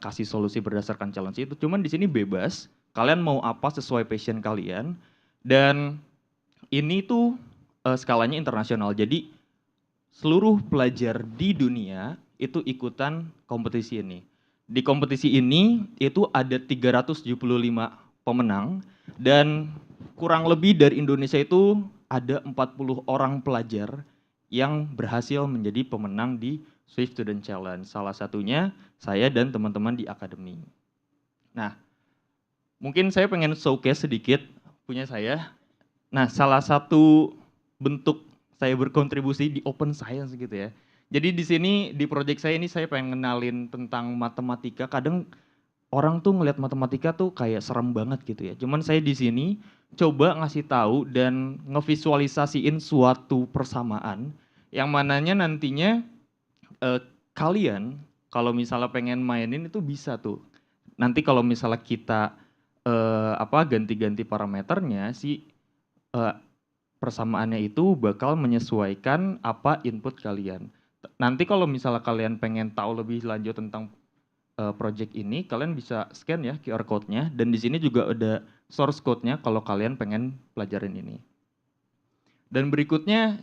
Speaker 7: kasih solusi berdasarkan challenge itu. Cuman di sini bebas, kalian mau apa sesuai passion kalian. Dan ini tuh skalanya internasional, jadi seluruh pelajar di dunia itu ikutan kompetisi ini. Di kompetisi ini itu ada 375 pemenang dan kurang lebih dari Indonesia itu ada 40 orang pelajar yang berhasil menjadi pemenang di Swift Student Challenge. Salah satunya saya dan teman-teman di akademi. Nah, mungkin saya pengen showcase sedikit punya saya. Nah, salah satu bentuk saya berkontribusi di open science gitu ya. Jadi di sini di project saya ini saya pengen kenalin tentang matematika. Kadang orang tuh ngelihat matematika tuh kayak serem banget gitu ya. Cuman saya di sini coba ngasih tahu dan ngevisualisasiin suatu persamaan yang mananya nantinya kalian kalau misalnya pengen mainin itu bisa tuh. Nanti kalau misalnya kita ganti-ganti parameternya si persamaannya itu bakal menyesuaikan apa input kalian. Nanti kalau misalnya kalian pengen tahu lebih lanjut tentang project ini, kalian bisa scan ya QR code-nya dan di sini juga ada source code-nya kalau kalian pengen pelajarin ini. Dan berikutnya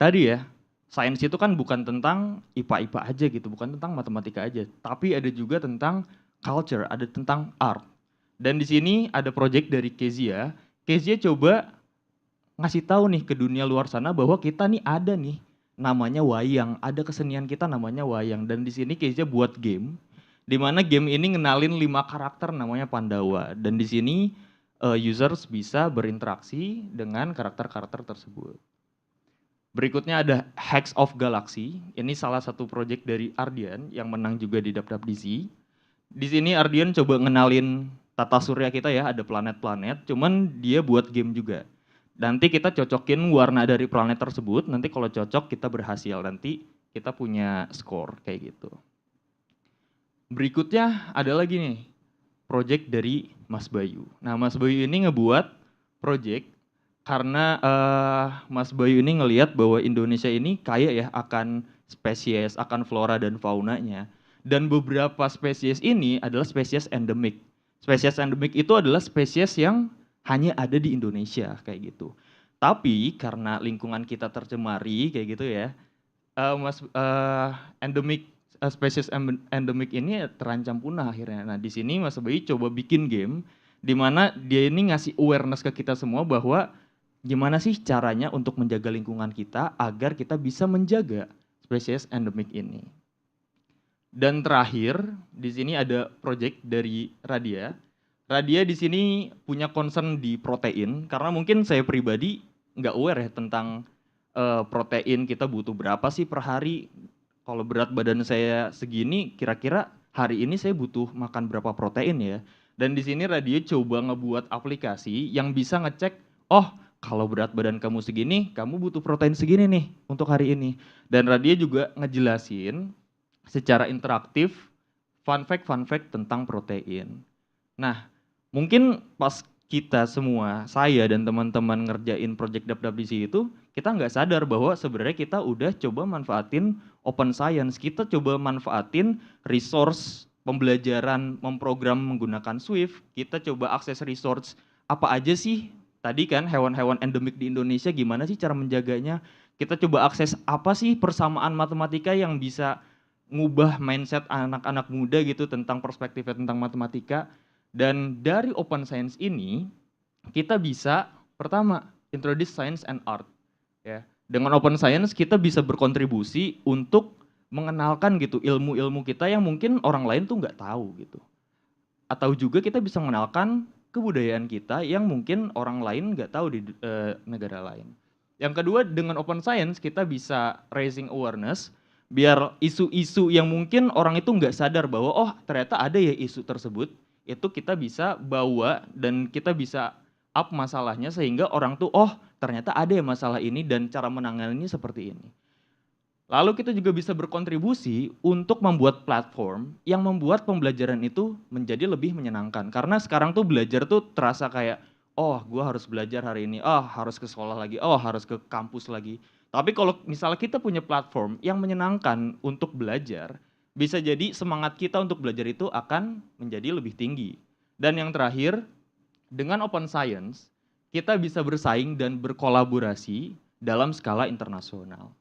Speaker 7: tadi ya, sains itu kan bukan tentang IPA-IPA aja gitu, bukan tentang matematika aja, tapi ada juga tentang culture, ada tentang art. Dan di sini ada project dari Kezia. Kezia coba ngasih tahu nih ke dunia luar sana bahwa kita nih ada nih namanya wayang, ada kesenian kita namanya wayang. Dan di sini Kezia buat game, di mana game ini ngenalin 5 karakter namanya Pandawa. Dan di sini users bisa berinteraksi dengan karakter-karakter tersebut. Berikutnya ada Hacks of Galaxy. Ini salah satu project dari Ardian yang menang juga di WWDC. Di sini Ardian coba ngenalin tata surya kita ya, ada planet-planet, cuman dia buat game juga. Nanti kita cocokin warna dari planet tersebut, nanti kalau cocok kita berhasil, nanti kita punya skor kayak gitu. Berikutnya ada lagi nih, project dari Mas Bayu. Nah, Mas Bayu ini ngebuat project karena Mas Bayu ini ngelihat bahwa Indonesia ini kaya ya akan spesies, akan flora dan faunanya. Dan beberapa spesies ini adalah spesies endemik. Spesies endemik itu adalah spesies yang hanya ada di Indonesia kayak gitu. Tapi karena lingkungan kita tercemari kayak gitu ya, endemik spesies endemik ini terancam punah akhirnya. Nah, di sini Mas Bayu coba bikin game di mana dia ini ngasih awareness ke kita semua bahwa gimana sih caranya untuk menjaga lingkungan kita agar kita bisa menjaga spesies endemik ini. Dan terakhir, di sini ada project dari Radia. Radia di sini punya concern di protein karena mungkin saya pribadi nggak aware ya tentang protein kita butuh berapa sih per hari. Kalau berat badan saya segini, kira-kira hari ini saya butuh makan berapa protein ya. Dan di sini Radia coba ngebuat aplikasi yang bisa ngecek, oh kalau berat badan kamu segini, kamu butuh protein segini nih untuk hari ini. Dan Radia juga ngejelasin secara interaktif fun fact tentang protein. Nah, mungkin pas kita semua, saya dan teman-teman ngerjain project WWDC itu, kita nggak sadar bahwa sebenarnya kita udah coba manfaatin open science, kita coba manfaatin resource pembelajaran memprogram menggunakan Swift, kita coba akses resource apa aja sih, tadi kan hewan-hewan endemik di Indonesia gimana sih cara menjaganya, kita coba akses apa sih persamaan matematika yang bisa ngubah mindset anak-anak muda gitu tentang perspektifnya tentang matematika. Dan dari open science ini kita bisa pertama introduce science and art ya. Dengan open science kita bisa berkontribusi untuk mengenalkan gitu ilmu-ilmu kita yang mungkin orang lain tuh nggak tahu gitu. Atau juga kita bisa mengenalkan kebudayaan kita yang mungkin orang lain nggak tahu di negara lain. Yang kedua, dengan open science kita bisa raising awareness biar isu-isu yang mungkin orang itu nggak sadar bahwa oh ternyata ada ya isu tersebut, itu kita bisa bawa dan kita bisa up masalahnya sehingga orang tuh oh ternyata ada ya masalah ini dan cara menanganinya seperti ini. Lalu kita juga bisa berkontribusi untuk membuat platform yang membuat pembelajaran itu menjadi lebih menyenangkan. Karena sekarang tuh belajar tuh terasa kayak, oh gue harus belajar hari ini, oh harus ke sekolah lagi, oh harus ke kampus lagi. Tapi kalau misalnya kita punya platform yang menyenangkan untuk belajar, bisa jadi semangat kita untuk belajar itu akan menjadi lebih tinggi. Dan yang terakhir, dengan open science, kita bisa bersaing dan berkolaborasi dalam skala internasional.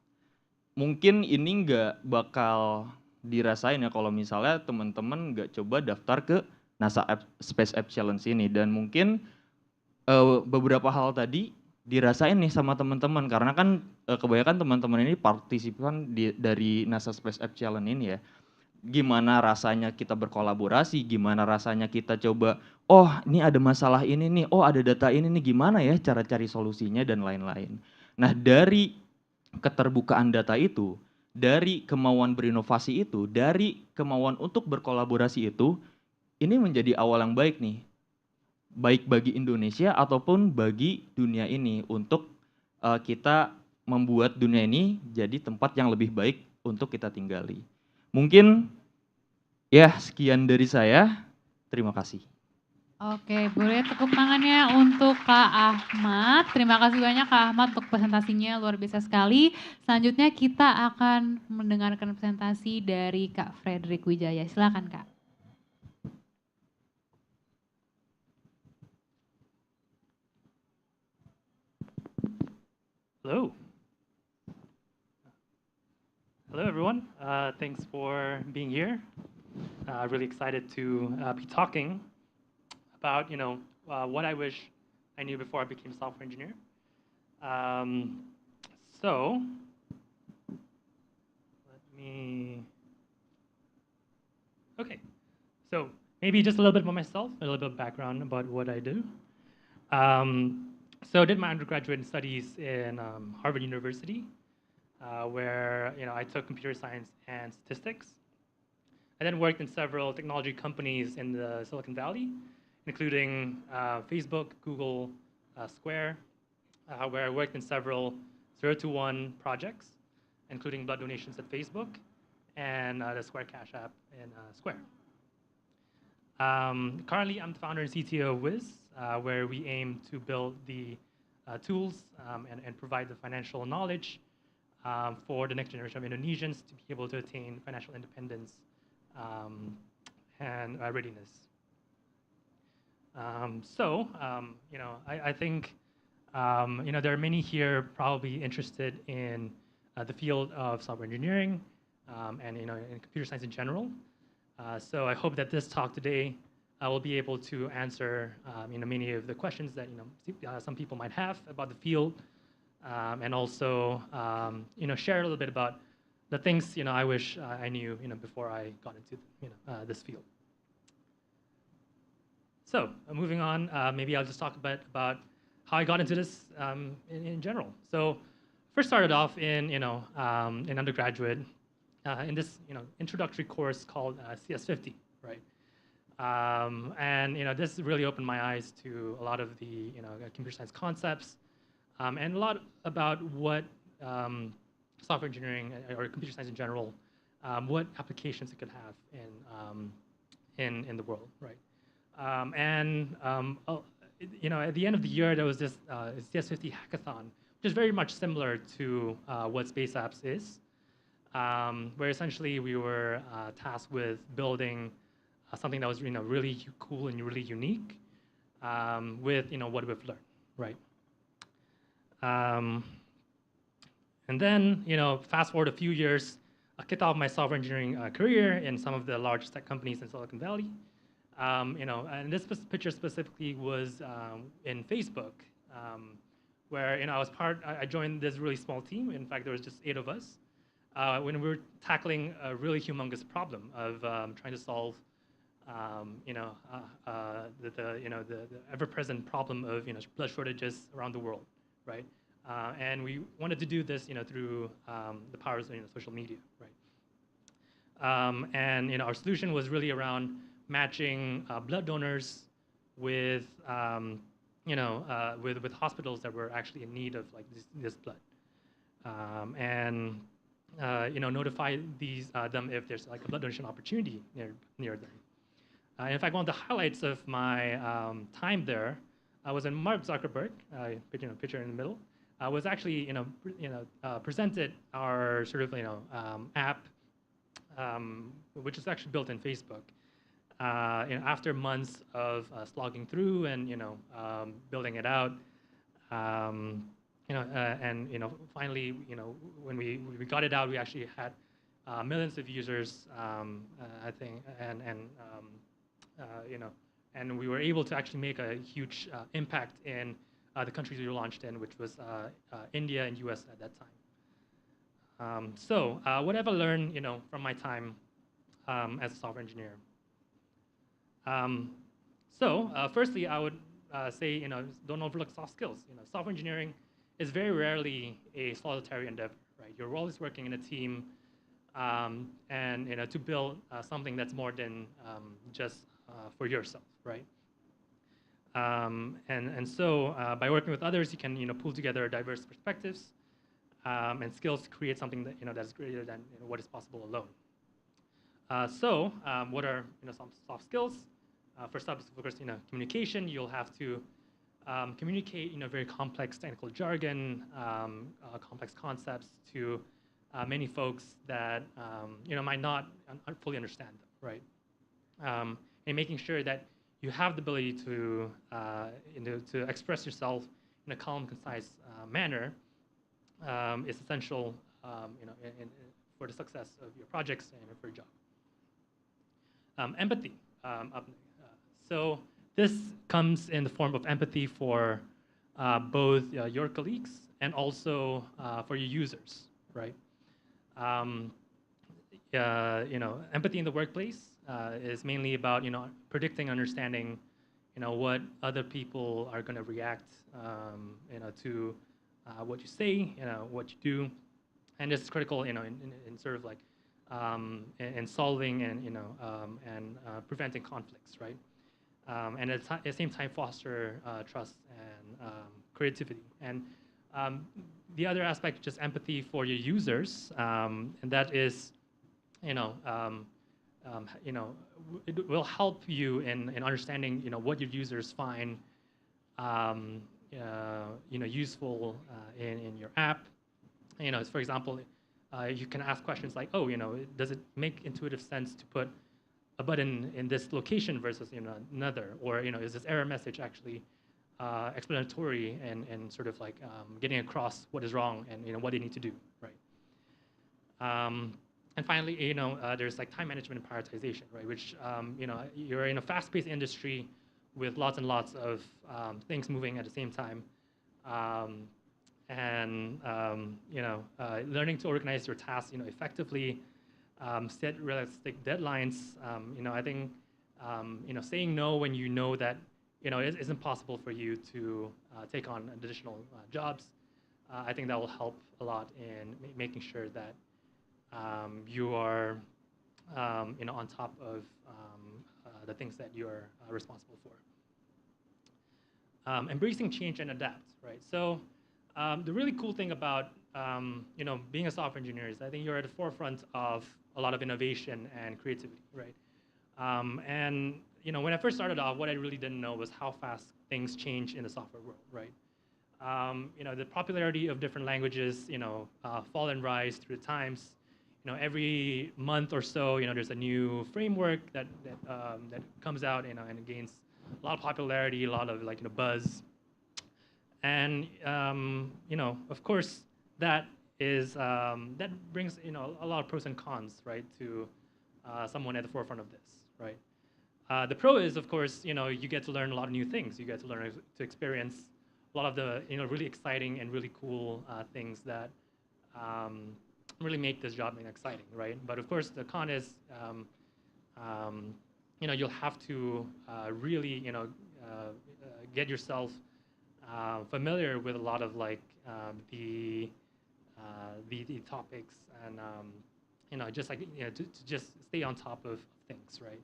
Speaker 7: Mungkin ini nggak bakal dirasain ya kalau misalnya teman-teman nggak coba daftar ke NASA Space App Challenge ini. Dan mungkin beberapa hal tadi dirasain nih sama teman-teman karena kan kebanyakan teman-teman ini partisipan dari NASA Space App Challenge ini ya. Gimana rasanya kita berkolaborasi, gimana rasanya kita coba, oh ini ada masalah ini nih, oh ada data ini nih, gimana ya cara cari solusinya dan lain-lain. Nah dari keterbukaan data itu, dari kemauan berinovasi itu, dari kemauan untuk berkolaborasi itu, ini menjadi awal yang baik nih. Baik bagi Indonesia ataupun bagi dunia ini untuk kita membuat dunia ini jadi tempat yang lebih baik untuk kita tinggali. Mungkin ya sekian dari saya. Terima kasih.
Speaker 1: Oke, boleh tepuk tangannya untuk Kak Ahmad. Terima kasih banyak Kak Ahmad untuk presentasinya, luar biasa sekali. Selanjutnya kita akan mendengarkan presentasi dari Kak Frederick Wijaya. Silakan Kak.
Speaker 8: Hello. Hello, everyone. Thanks for being here. Really excited to be talking about, what I wish I knew before I became a software engineer. So, let me. Okay. So maybe just a little bit about myself, a little bit of background about what I do. So I did my undergraduate studies in Harvard University, where I took computer science and statistics. I then worked in several technology companies in the Silicon Valley, including Facebook, Google, Square, where I worked in several 0 to 1 projects. including blood donations at Facebook and the Square Cash app in Square. Currently, I'm the founder and CTO of Wiz, where we aim to build the tools and provide the financial knowledge for the next generation of Indonesians to be able to attain financial independence and readiness. I think there are many here probably interested in the field of software engineering and in computer science in general. So I hope that this talk today will be able to answer many of the questions that some people might have about the field, and also share a little bit about the things I wish I knew before I got into this field. So moving on, maybe I'll just talk a bit about how I got into this in general. So first started off in in undergraduate in this introductory course called CS50, right? And this really opened my eyes to a lot of the computer science concepts, and a lot about what software engineering or computer science in general, what applications it could have in the world, right? At the end of the year, there was this CS50 hackathon, which is very much similar to what Space Apps is, where essentially we were tasked with building something that was really cool and really unique with what we've learned, right? And then fast forward a few years, I kicked off my software engineering career in some of the largest tech companies in Silicon Valley. And this picture specifically was in Facebook, where I joined this really small team. In fact, there was just 8 of us when we were tackling a really humongous problem of trying to solve the ever-present problem of blood shortages around the world, right? And we wanted to do this through the powers of social media, right? And our solution was really around matching blood donors with with hospitals that were actually in need of this blood, and notify them if there's a blood donation opportunity near them. In fact, one of the highlights of my time there was when Mark Zuckerberg, picture in the middle, was actually presented our sort of app, which is actually built in Facebook. After months of slogging through and building it out, and finally when we got it out, we actually had millions of users, I think, and we were able to actually make a huge impact in the countries we were launched in, which was India and US at that time. So what have I learned from my time as a software engineer? Firstly, I would say don't overlook soft skills. Software engineering is very rarely a solitary endeavor, right? You're always working in a team, and to build something that's more than just for yourself, right? So by working with others, you can pull together diverse perspectives and skills to create something that that's greater than what is possible alone. What are some soft skills? First up is, of course, communication. You'll have to communicate very complex technical jargon, complex concepts to many folks that might not fully understand them, right? And making sure that you have the ability to to express yourself in a calm, concise manner is essential for the success of your projects and for your job. Empathy. So this comes in the form of empathy for both your colleagues and also for your users, right? Empathy in the workplace is mainly about predicting, understanding, what other people are going to react, to what you say, what you do, and this is critical, in sort of like in solving and preventing conflicts, right? And at the same time foster trust and creativity. And Um, the other aspect, just empathy for your users, and that is, you know, it will help you in understanding, what your users find, um, useful in your app. For example, you can ask questions like, oh, does it make intuitive sense to put a button in this location versus another, or is this error message actually explanatory and sort of like getting across what is wrong and what they need to do, right? And finally, there's like time management and prioritization, right? Which you're in a fast-paced industry with lots and lots of things moving at the same time, learning to organize your tasks, effectively, set realistic deadlines. I think saying no when you know that it isn't possible for you to take on additional jobs. I think that will help a lot in making sure that you are on top of the things that you're responsible for. Embracing change and adapt, right? So the really cool thing about being a software engineer is I think you're at the forefront of a lot of innovation and creativity, right? When I first started off, what I really didn't know was how fast things change in the software world, right? The popularity of different languages, fall and rise through the times. Every month or so, there's a new framework that comes out, and it gains a lot of popularity, a lot of buzz. And of course, that is that brings a lot of pros and cons, right, to someone at the forefront of this, right? The pro is, of course, you get to learn a lot of new things. You get to learn to experience a lot of the really exciting and really cool things that really make this job exciting, right? But of course, the con is you'll have to really get yourself familiar with a lot of the topics and to just stay on top of things, right?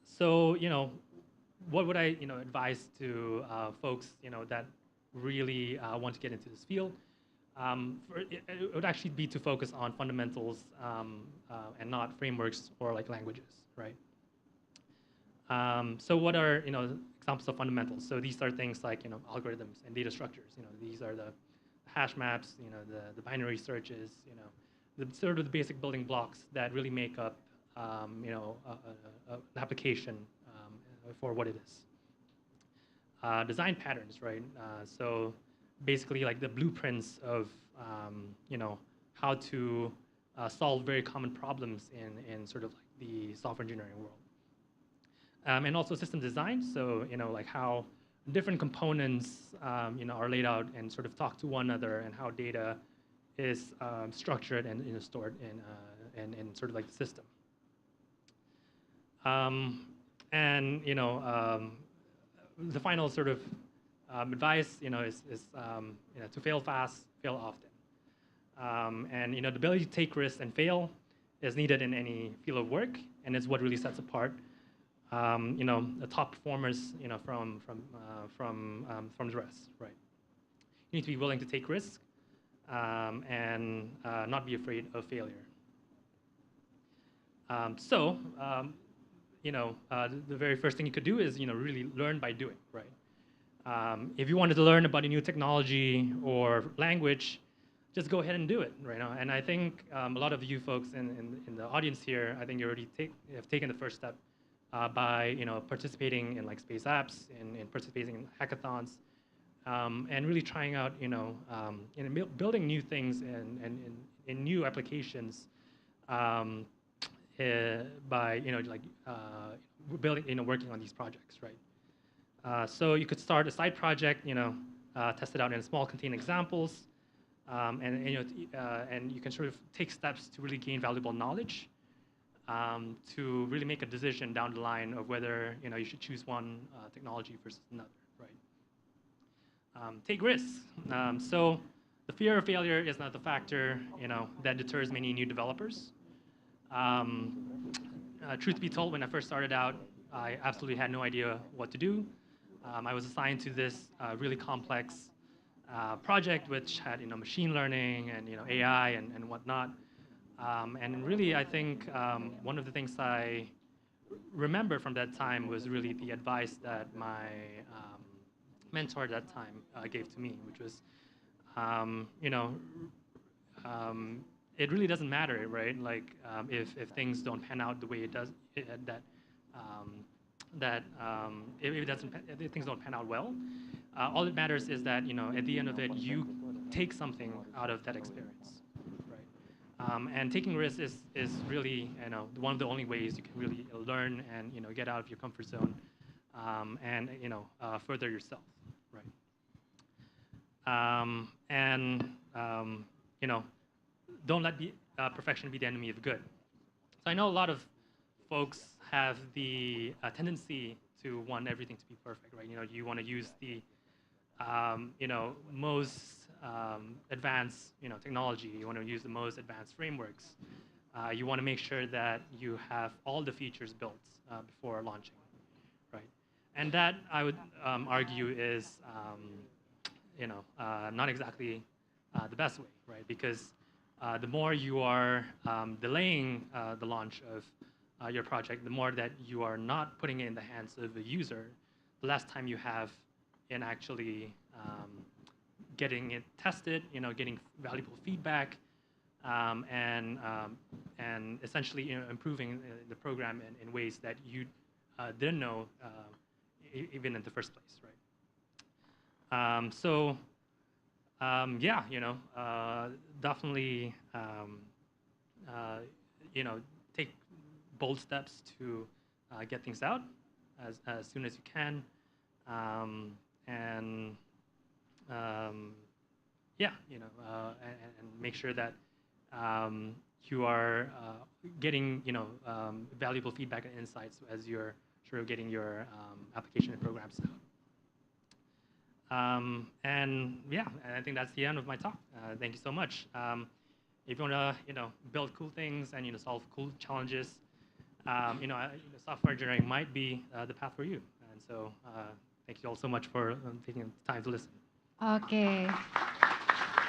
Speaker 8: So what would I advise to folks that really want to get into this field? It would actually be to focus on fundamentals and not frameworks or languages, right? So what are examples of fundamentals? So these are things like algorithms and data structures. These are the hash maps, the binary searches, the sort of the basic building blocks that really make up an application for what it is. Design patterns, right? So basically the blueprints of how to solve very common problems in sort of the software engineering world. And also system design, so how different components are laid out and sort of talk to one another, and how data is structured and stored in sort of the system. The final sort of advice is to fail fast, fail often. The ability to take risks and fail is needed in any field of work, and it's what really sets apart the top performers from the rest, right? You need to be willing to take risks and not be afraid of failure. The very first thing you could do is really learn by doing, right? If you wanted to learn about a new technology or language, just go ahead and do it, right? And I think a lot of you folks in the audience here, I think you already have taken the first step by participating in space apps and participating in hackathons, and really trying out building new things and in new applications by building working on these projects, right? So you could start a side project, test it out in small contained examples, and you can sort of take steps to really gain valuable knowledge, to really make a decision down the line of whether you should choose one technology versus another, right? Take risks. So the fear of failure is not the factor that deters many new developers. Truth be told, when I first started out, I absolutely had no idea what to do. I was assigned to this really complex project, which had machine learning and AI and whatnot. And really, I think one of the things I remember from that time was really the advice that my mentor at that time gave to me, which was, it really doesn't matter, right? Like if things don't pan out the way it does, if it doesn't, if things don't pan out well, all that matters is that at the end of it, you take something out of that experience, right? And taking risks is really one of the only ways you can really learn and get out of your comfort zone, and further yourself, right? And don't let perfection be the enemy of good. So I know a lot of folks have the tendency to want everything to be perfect, right? You want to use the most advanced technology. You want to use the most advanced frameworks. You want to make sure that you have all the features built before launching, right? And that I would argue is not exactly the best way, right? Because the more you are delaying the launch of your project, the more that you are not putting it in the hands of a user, the less time you have in actually getting it tested, getting valuable feedback, and essentially improving the program in ways that you didn't know even in the first place, right? Yeah, definitely, take bold steps to get things out as soon as you can, and yeah, and make sure that you are getting valuable feedback and insights as you're sort of getting your application and programs out. And yeah, and I think that's the end of my talk. Thank you so much. If you want to, build cool things and solve cool challenges, software engineering might be the path for you. And so, thank you all so much for taking the time to listen.
Speaker 1: Okay.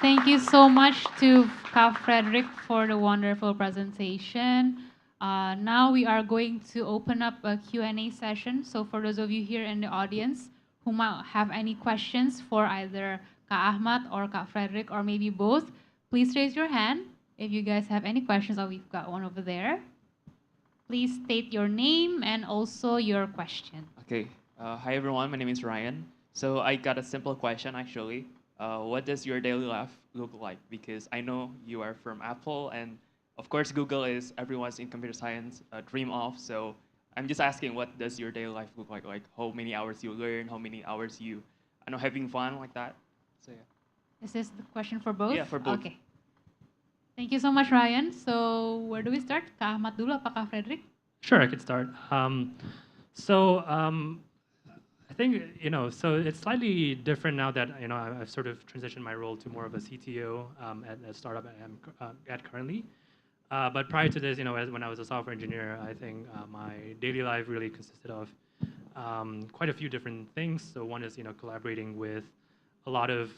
Speaker 1: Thank you so much to Kak Frederick for the wonderful presentation. Now we are going to open up a Q&A session. So for those of you here in the audience who might have any questions for either Kak Ahmad or Kak Frederick or maybe both, please raise your hand if you guys have any questions. Oh, we've got one over there. Please state your name and also your question.
Speaker 9: Okay. Hi, everyone. My name is Ryan. So I got a simple question, actually. What does your daily life look like? Because I know you are from Apple, and of course, Google is everyone's in computer science dream of. So I'm just asking, what does your daily life look like? Like how many hours you learn, how many hours you, I know, having fun like that. So yeah.
Speaker 1: Is this the question for both?
Speaker 9: Yeah, for both.
Speaker 1: Okay. Thank you so much, Ryan. So where do we start? Kak Ahmad dulu, apa Kak Frederick?
Speaker 8: Sure, I could start. I think, so it's slightly different now that, I've sort of transitioned my role to more of a CTO at a startup I'm at currently. But prior to this, when I was a software engineer, I think my daily life really consisted of quite a few different things. So one is, collaborating with a lot of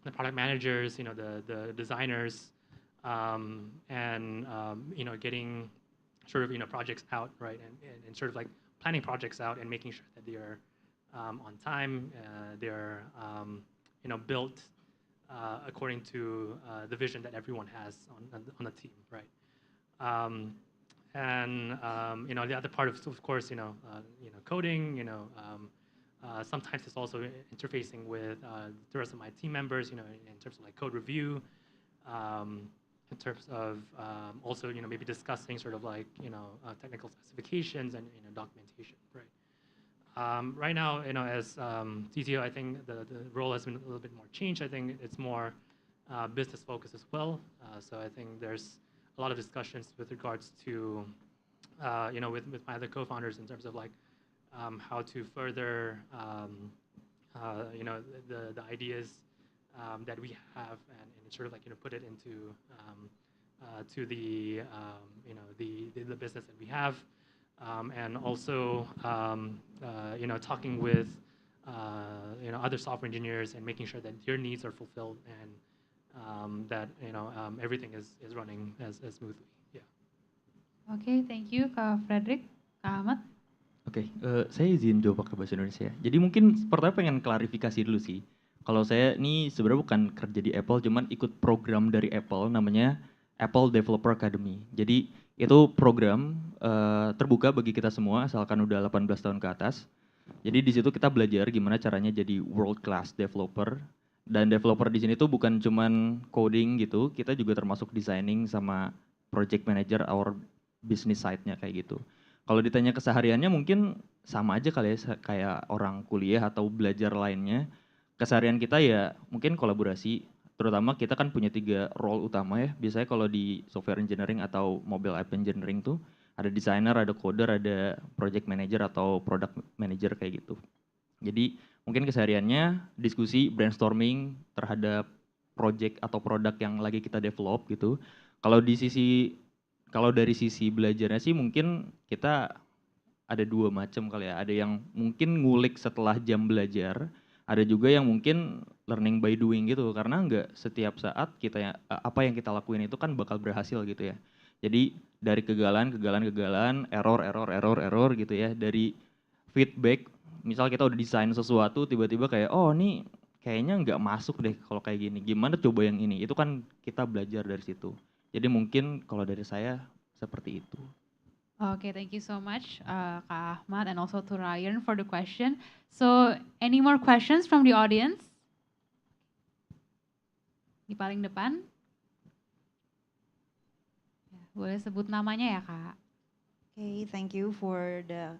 Speaker 8: the product managers, the designers, and, getting sort of, projects out, right? And sort of like planning projects out and making sure that they are on time, they're, built according to the vision that everyone has on the team, right? The other part of course, coding, sometimes it's also interfacing with the rest of my team members, in terms of like code review, in terms of also, maybe discussing sort of like, technical specifications and, documentation, right? Right now, as CTO, I think the role has been a little bit more changed. I think it's more business focused as well. So I think there's a lot of discussions with regards to, with my other co-founders in terms of like how to further, the ideas that we have and sort of like, put it into to the, the business that we have. and also talking with other software engineers and making sure that their needs are fulfilled and that everything is running as smoothly. Yeah.
Speaker 1: Okay, thank you, Kak Frederick. Kak Ahmad.
Speaker 7: Oke, saya izin jawab pakai bahasa Indonesia. Jadi mungkin pertama pengen klarifikasi dulu sih. Kalau saya ini sebenarnya bukan kerja di Apple, cuman ikut program dari Apple namanya Apple Developer Academy. Jadi itu program terbuka bagi kita semua asalkan udah 18 tahun ke atas. Jadi di situ kita belajar gimana caranya jadi world class developer. Dan developer di sini tuh bukan cuman coding gitu, kita juga termasuk designing sama project manager our business side-nya kayak gitu. Kalau ditanya kesehariannya mungkin sama aja kali ya kayak orang kuliah atau belajar lainnya. Keseharian kita ya mungkin kolaborasi, terutama kita kan punya 3 role utama ya. Biasanya kalau di software engineering atau mobile app engineering tuh ada designer, ada coder, ada project manager atau product manager kayak gitu. Jadi mungkin kesehariannya diskusi brainstorming terhadap project atau produk yang lagi kita develop gitu. Kalau dari sisi belajarnya sih mungkin kita ada 2 macam kali ya. Ada yang mungkin ngulik setelah jam belajar, ada juga yang mungkin learning by doing gitu. Karena nggak setiap saat apa yang kita lakuin itu kan bakal berhasil gitu ya. Jadi dari kegagalan, error gitu ya. Dari feedback, misal kita udah desain sesuatu tiba-tiba kayak oh ini kayaknya nggak masuk deh kalau kayak gini. Gimana coba yang ini? Itu kan kita belajar dari situ. Jadi mungkin kalau dari saya seperti itu.
Speaker 1: Okay, thank you so much, Kak Ahmad, and also to Ryan for the question. So, any more questions from the audience? Di paling depan. Boleh sebut namanya ya, Kak?
Speaker 10: Okay, thank you for the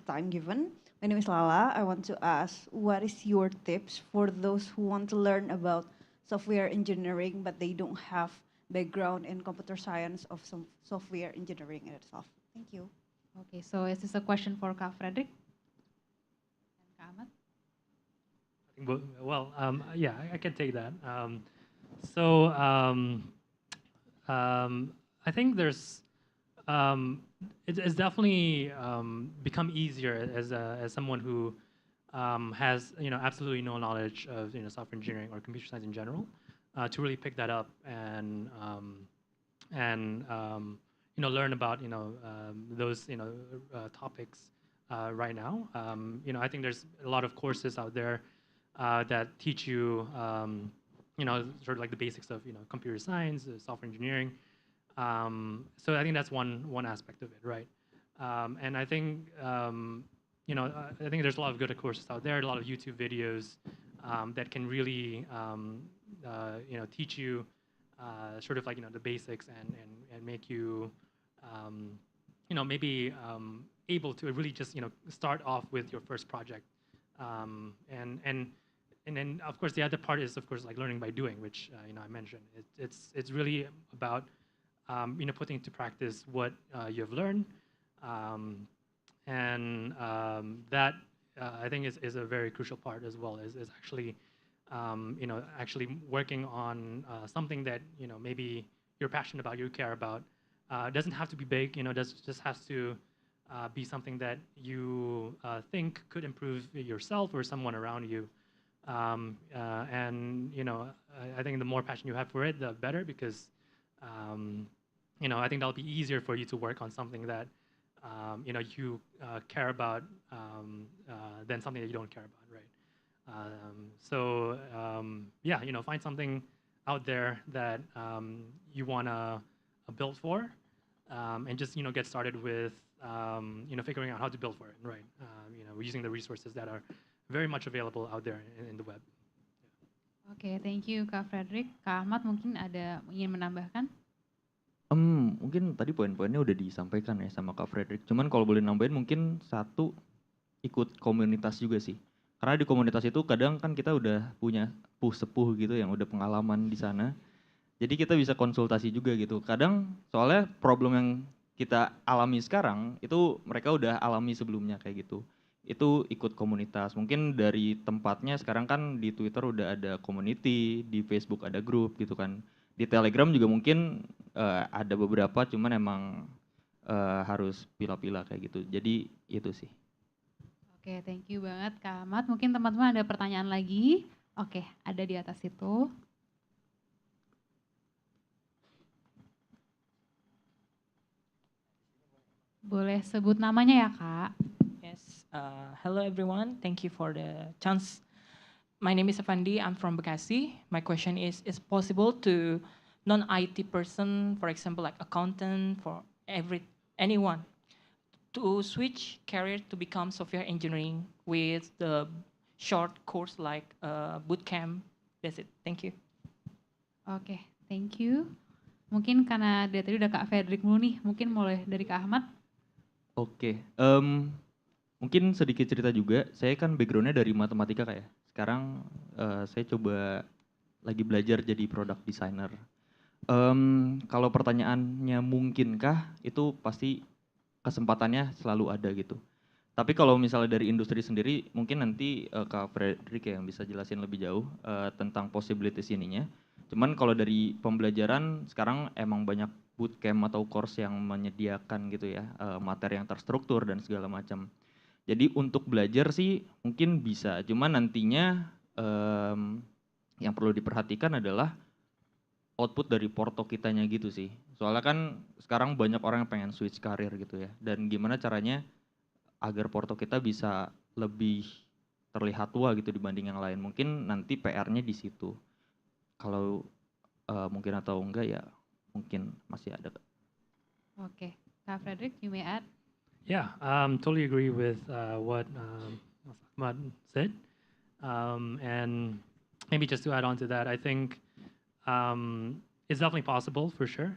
Speaker 10: time given. My name is Lala. I want to ask, what is your tips for those who want to learn about software engineering but they don't have background in computer science of some software engineering itself? Thank you.
Speaker 1: Okay, so is this a question for Kak Frederick? And Kak Ahmad?
Speaker 8: Well, yeah, I can take that. I think it's definitely become easier as someone who has absolutely no knowledge of software engineering or computer science in general to really pick that up and learn about those topics right now. I think there's a lot of courses out there that teach you sort of like the basics of computer science, software engineering. So I think that's one aspect of it, right? And I think I think there's a lot of good courses out there, a lot of YouTube videos that can really teach you sort of like the basics and make you maybe able to really just start off with your first project. And then of course the other part is of course like learning by doing, which I mentioned. It's really about putting into practice what you've learned, and that I think is a very crucial part as well. Is actually actually working on something that maybe you're passionate about, you care about. Doesn't have to be big, just has to be something that you think could improve yourself or someone around you. And I think the more passion you have for it, the better, because I think that'll be easier for you to work on something that you care about than something that you don't care about, right? Yeah, find something out there that you wanna build for, and just get started with figuring out how to build for it, right? Using the resources that are very much available out there in the web.
Speaker 1: Okay, thank you Kak Frederick. Kak Ahmad mungkin ada ingin menambahkan?
Speaker 7: Mungkin tadi poin-poinnya udah disampaikan ya sama Kak Frederick. Cuman kalau boleh nambahin mungkin satu, ikut komunitas juga sih. Karena di komunitas itu kadang kan kita udah punya sepuh gitu yang udah pengalaman di sana. Jadi kita bisa konsultasi juga gitu. Kadang soalnya problem yang kita alami sekarang itu mereka udah alami sebelumnya kayak gitu. Itu ikut komunitas. Mungkin dari tempatnya sekarang kan di Twitter udah ada community, di Facebook ada grup gitu kan. Di Telegram juga mungkin ada beberapa, cuman emang harus pilah-pilah kayak gitu. Jadi itu sih.
Speaker 1: Oke, thank you banget Kak Ahmad. Mungkin teman-teman ada pertanyaan lagi? Oke, ada di atas itu. Boleh sebut namanya ya Kak?
Speaker 11: Yes. Hello everyone. Thank you for the chance. My name is Avandi. I'm from Bekasi. My question is possible to non-IT person, for example, like accountant, for anyone, to switch career to become software engineering with the short course like bootcamp? That's it. Thank you.
Speaker 1: Oke, thank you. Mungkin karena dari tadi udah Kak Frederick dulu nih, mungkin mulai dari Kak Ahmad.
Speaker 7: Oke, mungkin sedikit cerita juga. Saya kan backgroundnya dari matematika kayak. Sekarang saya coba lagi belajar jadi product designer. Kalau pertanyaannya mungkinkah, itu pasti kesempatannya selalu ada gitu. Tapi kalau misalnya dari industri sendiri, mungkin nanti Kak Frederick yang bisa jelasin lebih jauh tentang possibilities ininya. Cuman kalau dari pembelajaran, sekarang emang banyak bootcamp atau course yang menyediakan gitu ya, materi yang terstruktur dan segala macam. Jadi untuk belajar sih mungkin bisa, cuman nantinya yang perlu diperhatikan adalah output dari porto kitanya gitu sih. Soalnya kan sekarang banyak orang yang pengen switch karir gitu ya. Dan gimana caranya agar porto kita bisa lebih terlihat tua gitu dibanding yang lain. Mungkin nanti PR-nya di situ. Kalau mungkin atau enggak ya mungkin masih ada.
Speaker 1: Oke, Kak Frederick, you may add.
Speaker 8: Yeah, totally agree with what Ahmad said. And maybe just to add on to that, I think it's definitely possible for sure.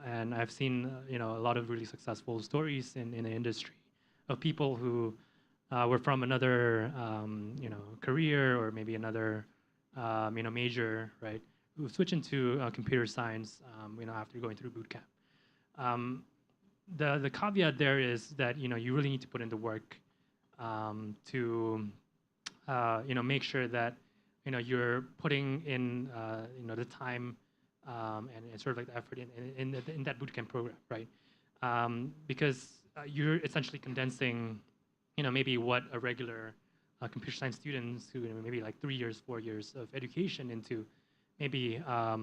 Speaker 8: And I've seen a lot of really successful stories in the industry of people who were from another career or maybe another major, right, who switch into computer science after going through boot camp. The caveat there is that you really need to put in the work to make sure that you're putting in the time and sort of like the effort in that bootcamp program, right? Because you're essentially condensing maybe what a regular computer science students who maybe like 3 years, 4 years of education into maybe a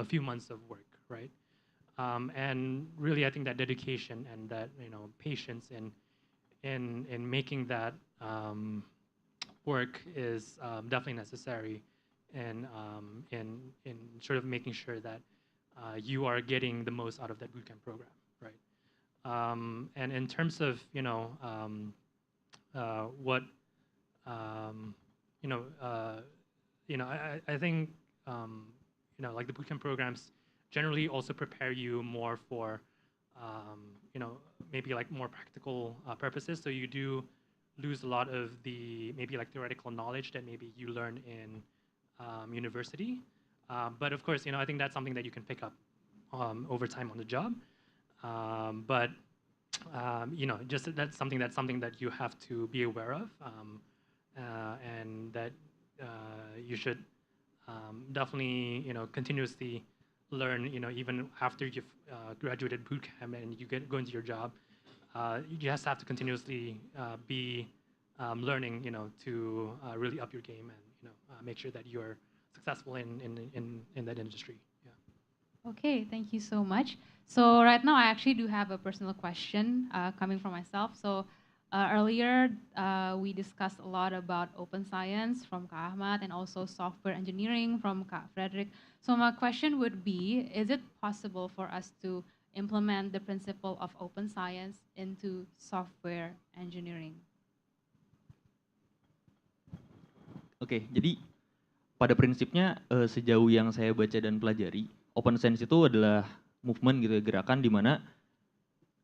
Speaker 8: few months of work, right? And really, I think that dedication and that patience in making that work is definitely necessary, in sort of making sure that you are getting the most out of that bootcamp program, right? And in terms of what I think like the bootcamp programs generally also prepare you more for maybe like more practical purposes. So you do lose a lot of the maybe like theoretical knowledge that maybe you learn in university. But of course, I think that's something that you can pick up over time on the job. But just that's something that you have to be aware of, and that you should definitely continuously learn. Even after you've graduated boot camp and you go into your job, you just have to continuously be learning, to really up your game and make sure that you're successful in that industry. Yeah.
Speaker 1: Okay, thank you so much. So right now I actually do have a personal question coming from myself. So earlier we discussed a lot about open science from Kak Ahmad and also software engineering from Kak Frederick. So my question would be, is it possible for us to implement the principle of open science into software engineering?
Speaker 7: Oke, jadi pada prinsipnya sejauh yang saya baca dan pelajari, open science itu adalah movement gitu ya, gerakan di mana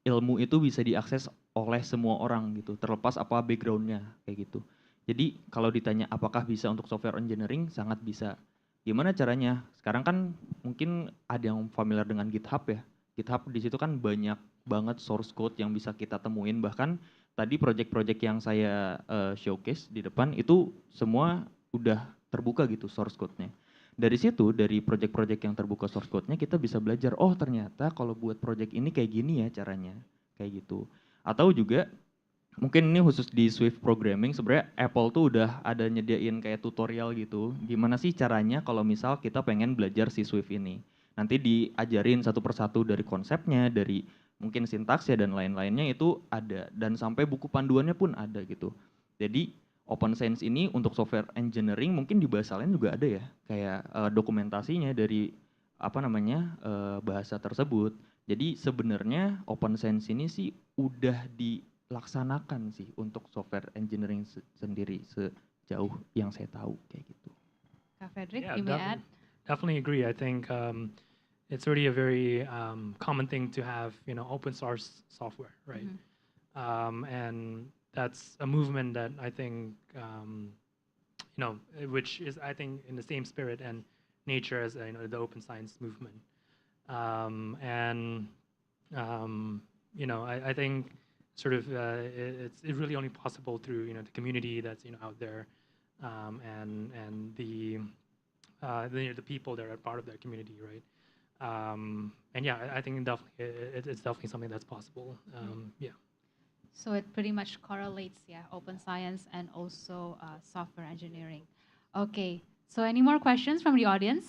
Speaker 7: ilmu itu bisa diakses oleh semua orang gitu, terlepas apa backgroundnya kayak gitu. Jadi kalau ditanya apakah bisa untuk software engineering, sangat bisa. Gimana caranya? Sekarang kan mungkin ada yang familiar dengan GitHub ya. GitHub di situ kan banyak banget source code yang bisa kita temuin. Bahkan tadi project-project yang saya showcase di depan itu semua udah terbuka gitu source code-nya. Dari situ, dari project-project yang terbuka source code-nya kita bisa belajar, oh ternyata kalau buat project ini kayak gini ya caranya, kayak gitu. Atau juga mungkin ini khusus di Swift programming, sebenarnya Apple tuh udah ada nyediain kayak tutorial gitu, gimana sih caranya kalau misal kita pengen belajar si Swift ini. Nanti diajarin satu persatu dari konsepnya, dari mungkin sintaksnya dan lain-lainnya itu ada, dan sampai buku panduannya pun ada gitu. Jadi Open Science ini untuk software engineering mungkin di bahasa lain juga ada ya, kayak dokumentasinya dari apa namanya bahasa tersebut. Jadi sebenarnya Open Science ini sih udah dilaksanakan sih untuk software engineering sendiri sejauh yang saya tahu kayak gitu.
Speaker 1: Kak Frederick,
Speaker 8: Yeah,
Speaker 1: you may add?
Speaker 8: definitely agree. I think it's already a very common thing to have, open source software, right? And that's a movement that I think, which is, I think, in the same spirit and nature as the open science movement. I think sort of it's really only possible through the community that's out there, and the people that are part of that community, right? And yeah, I think definitely it's definitely something that's possible. Yeah.
Speaker 1: So it pretty much correlates, yeah, open science and also software engineering. Okay, so any more questions from the audience?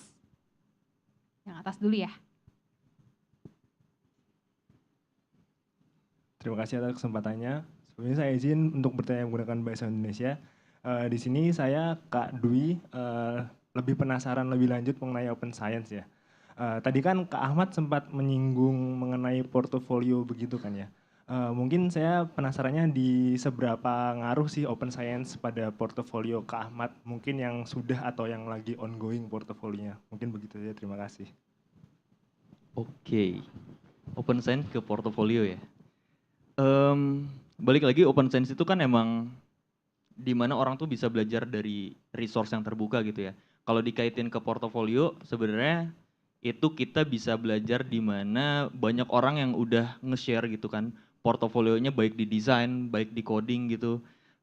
Speaker 1: Yang atas dulu ya.
Speaker 12: Terima kasih atas kesempatannya. Sebelumnya saya izin untuk bertanya menggunakan bahasa Indonesia. Di sini saya Kak Dwi lebih penasaran lebih lanjut mengenai open science ya. Tadi kan Kak Ahmad sempat menyinggung mengenai portofolio begitu kan ya. Mungkin saya penasarannya di seberapa ngaruh sih open science pada portofolio Kak Ahmad, mungkin yang sudah atau yang lagi ongoing portofolionya. Mungkin begitu saja, terima kasih.
Speaker 7: Oke, open science ke portofolio ya. Balik lagi, open science itu kan emang di mana orang tuh bisa belajar dari resource yang terbuka gitu ya. Kalau dikaitin ke portofolio, sebenarnya itu kita bisa belajar di mana banyak orang yang udah nge-share gitu kan portofolionya, baik di desain, baik di coding gitu.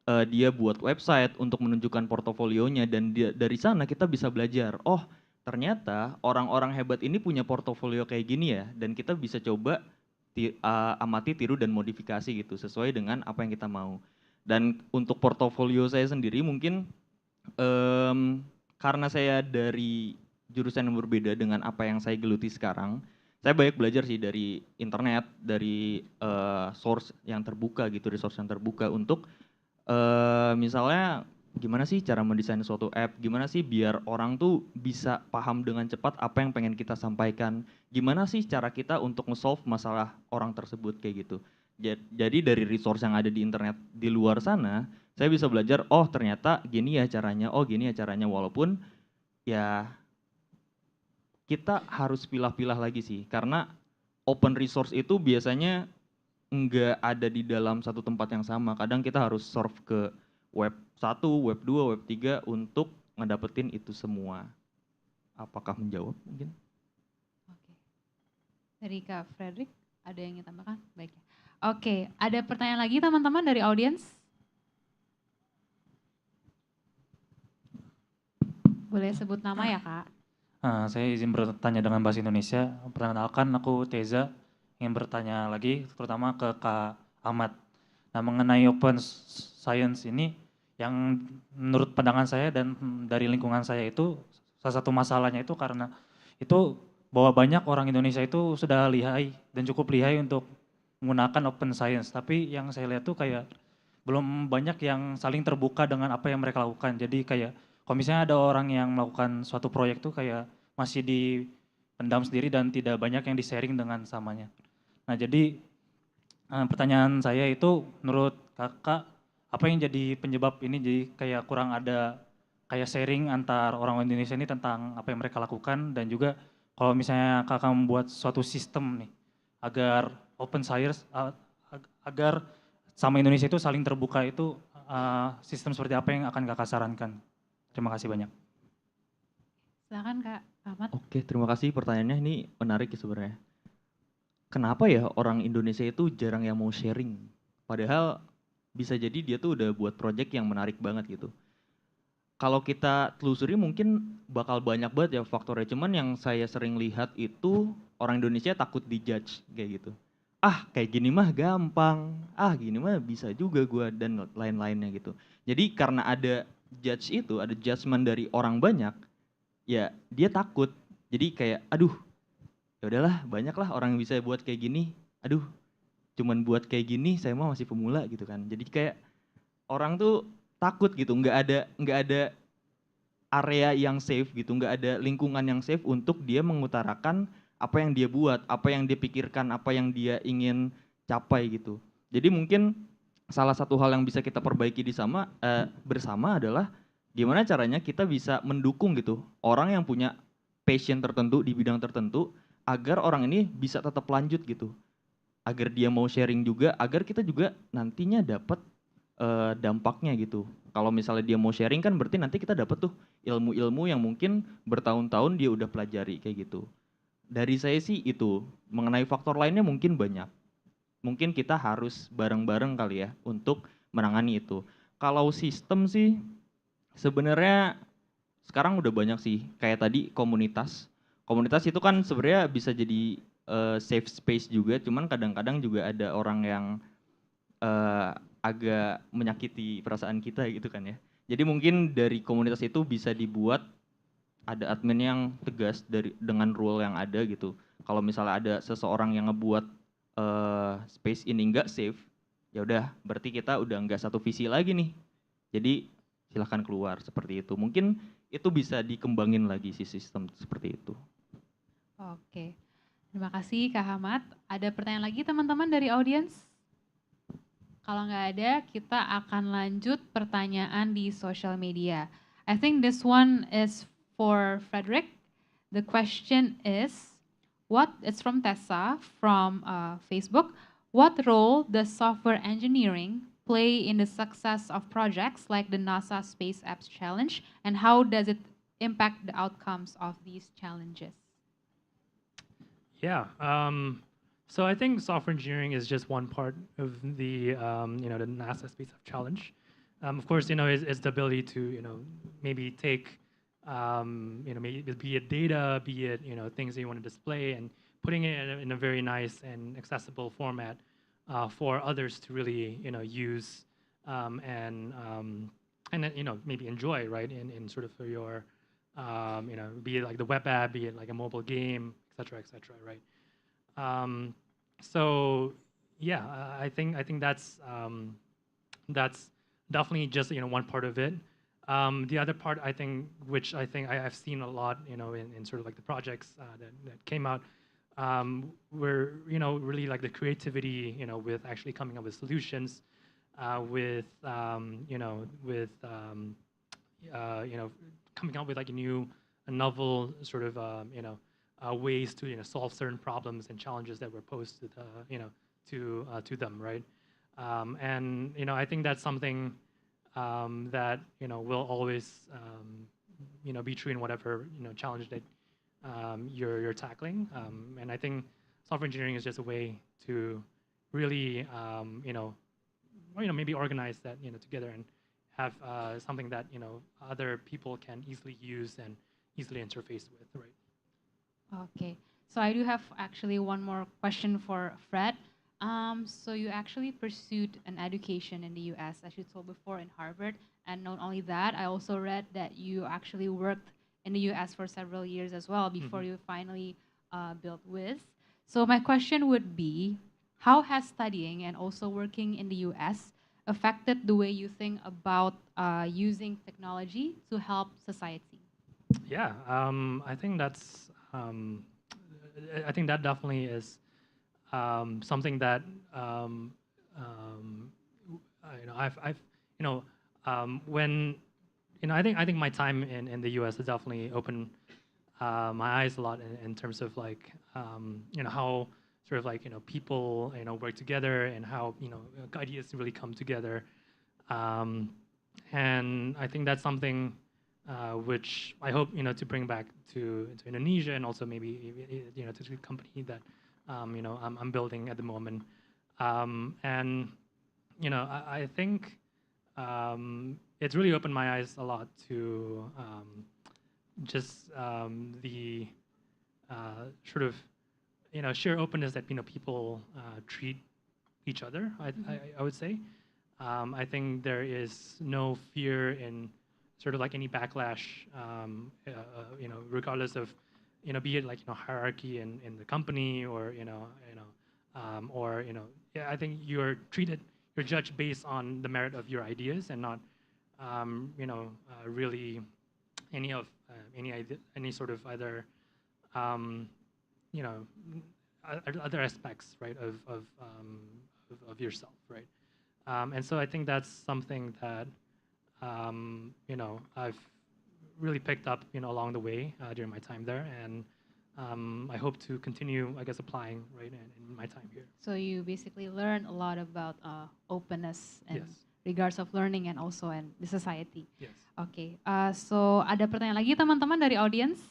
Speaker 7: Dia buat website untuk menunjukkan portofolionya, dan dari sana kita bisa belajar, oh ternyata orang-orang hebat ini punya portofolio kayak gini ya, dan kita bisa coba amati, tiru, dan modifikasi gitu sesuai dengan apa yang kita mau. Dan untuk portofolio saya sendiri mungkin karena saya dari jurusan yang berbeda dengan apa yang saya geluti sekarang, saya banyak belajar sih dari internet, dari source yang terbuka gitu, resource yang terbuka untuk misalnya gimana sih cara mendesain suatu app, gimana sih biar orang tuh bisa paham dengan cepat apa yang pengen kita sampaikan, gimana sih cara kita untuk nge-solve masalah orang tersebut kayak gitu. Jadi dari resource yang ada di internet di luar sana, saya bisa belajar, oh ternyata gini ya caranya, oh gini ya caranya, walaupun ya kita harus pilah-pilah lagi sih, karena open resource itu biasanya nggak ada di dalam satu tempat yang sama. Kadang kita harus surf ke web 1, web 2, web 3 untuk ngedapetin itu semua. Apakah menjawab mungkin?
Speaker 1: Oke. Dari Kak Frederick, ada yang ingin tambahkan? Baik. Oke, ada pertanyaan lagi teman-teman dari audiens? Boleh sebut nama ya Kak?
Speaker 5: Saya izin bertanya dengan bahasa Indonesia. Perkenalkan, aku Teza. Ingin bertanya lagi, terutama ke Kak Ahmad. Nah, mengenai open science ini, yang menurut pandangan saya dan dari lingkungan saya itu, salah satu masalahnya itu karena itu bahwa banyak orang Indonesia itu sudah lihai dan cukup lihai untuk menggunakan open science. Tapi yang saya lihat tuh kayak belum banyak yang saling terbuka dengan apa yang mereka lakukan. Jadi kayak kalau misalnya ada orang yang melakukan suatu proyek tuh kayak masih dipendam sendiri dan tidak banyak yang di-sharing dengan samanya. Nah jadi pertanyaan saya itu menurut kakak apa yang jadi penyebab ini jadi kayak kurang ada kayak sharing antar orang Indonesia ini tentang apa yang mereka lakukan, dan juga kalau misalnya kakak membuat suatu sistem nih agar open science agar sama Indonesia itu saling terbuka itu sistem seperti apa yang akan kakak sarankan? Terima kasih banyak.
Speaker 1: Silakan Kak Ahmad.
Speaker 7: Oke, terima kasih pertanyaannya, ini menarik ya sebenarnya. Kenapa ya orang Indonesia itu jarang yang mau sharing? Padahal bisa jadi dia tuh udah buat project yang menarik banget gitu. kalau kita telusuri mungkin bakal banyak banget ya faktornya. Cuman yang saya sering lihat itu orang Indonesia takut dijudge kayak gitu. Ah, kayak gini mah gampang. Ah, gini mah bisa juga gua dan lain-lainnya gitu. Jadi karena ada judge itu, ada judgement dari orang banyak, ya dia takut. Jadi kayak aduh, ya udahlah, banyak lah orang yang bisa buat kayak gini. Aduh, cuman buat kayak gini saya mah masih pemula gitu kan. Jadi kayak orang tuh takut gitu, nggak ada area yang safe gitu, nggak ada lingkungan yang safe untuk dia mengutarakan apa yang dia buat, apa yang dia pikirkan, apa yang dia ingin capai gitu. Jadi mungkin salah satu hal yang bisa kita perbaiki bersama adalah gimana caranya kita bisa mendukung gitu orang yang punya passion tertentu di bidang tertentu agar orang ini bisa tetap lanjut gitu, agar dia mau sharing juga, agar kita juga nantinya dapat dampaknya gitu. Kalau misalnya dia mau sharing kan berarti nanti kita dapat tuh ilmu-ilmu yang mungkin bertahun-tahun dia udah pelajari kayak gitu. Dari saya sih itu, mengenai faktor lainnya mungkin banyak. Mungkin kita harus bareng-bareng kali ya untuk menangani itu. Kalau sistem sih sebenarnya sekarang udah banyak sih, kayak tadi komunitas. Komunitas itu kan sebenarnya bisa jadi safe space juga, cuman kadang-kadang juga ada orang yang eh, agak menyakiti perasaan kita gitu kan ya. Jadi mungkin dari komunitas itu bisa dibuat ada admin yang tegas dengan rule yang ada gitu. Kalau misalnya ada seseorang yang ngebuat space ini nggak safe, ya udah berarti kita udah nggak satu visi lagi nih. Jadi silahkan keluar seperti itu. Mungkin itu bisa dikembangin lagi si sistem seperti itu.
Speaker 1: Oke, terima kasih Kak Hamad. Ada pertanyaan lagi teman-teman dari audiens? Kalau nggak ada, kita akan lanjut pertanyaan di social media. I think this one is for Frederick. The question is, it's from Tessa from Facebook. What role does software engineering play in the success of projects like the NASA Space Apps Challenge, and how does it impact the outcomes of these challenges?
Speaker 8: Yeah. So I think software engineering is just one part of the the NASA Space App Challenge. Of course, is the ability to maybe take maybe be it data, be it things that you want to display, and putting it in a very nice and accessible format for others to really use and then, maybe enjoy, right, in sort of for your be it like the web app, be it like a mobile game, et cetera, right? So yeah, I think that's definitely just one part of it. The other part I think, which I think I've seen a lot, in sort of like the projects that came out, were really like the creativity, with actually coming up with solutions, with coming up with like a novel sort of ways to solve certain problems and challenges that were posed to them, right? And I think that's something that will always be true in whatever challenge that you're tackling. And I think software engineering is just a way to really maybe organize that together and have something that other people can easily use and easily interface with, right?
Speaker 1: Okay, so I do have actually one more question for Fred. So you actually pursued an education in the US, as you told before, in Harvard. And not only that, I also read that you actually worked in the US for several years as well before you finally built Wiz. So my question would be, how has studying and also working in the US affected the way you think about using technology to help society?
Speaker 8: Yeah, I think that's I think that definitely is something that I've when I think my time in the U.S. has definitely opened my eyes a lot in terms of like how sort of like people work together and how ideas really come together, and I think that's something which I hope to bring back to Indonesia and also maybe to the company that I'm building at the moment, and I think it's really opened my eyes a lot to just the sort of sheer openness that people treat each other. I would say. I think there is no fear in sort of like any backlash, regardless of, be it like hierarchy in the company or yeah, I think you're judged based on the merit of your ideas and not, really any sort of other, you know, other aspects, right, of yourself, right. And so I think that's something that, I've really picked up, along the way during my time there, and I hope to continue, I guess, applying right in my time here.
Speaker 1: So you basically learn a lot about openness and
Speaker 8: Yes.
Speaker 1: regards of learning and also in the society.
Speaker 8: Yes.
Speaker 1: Oke, so ada pertanyaan lagi teman-teman dari audience?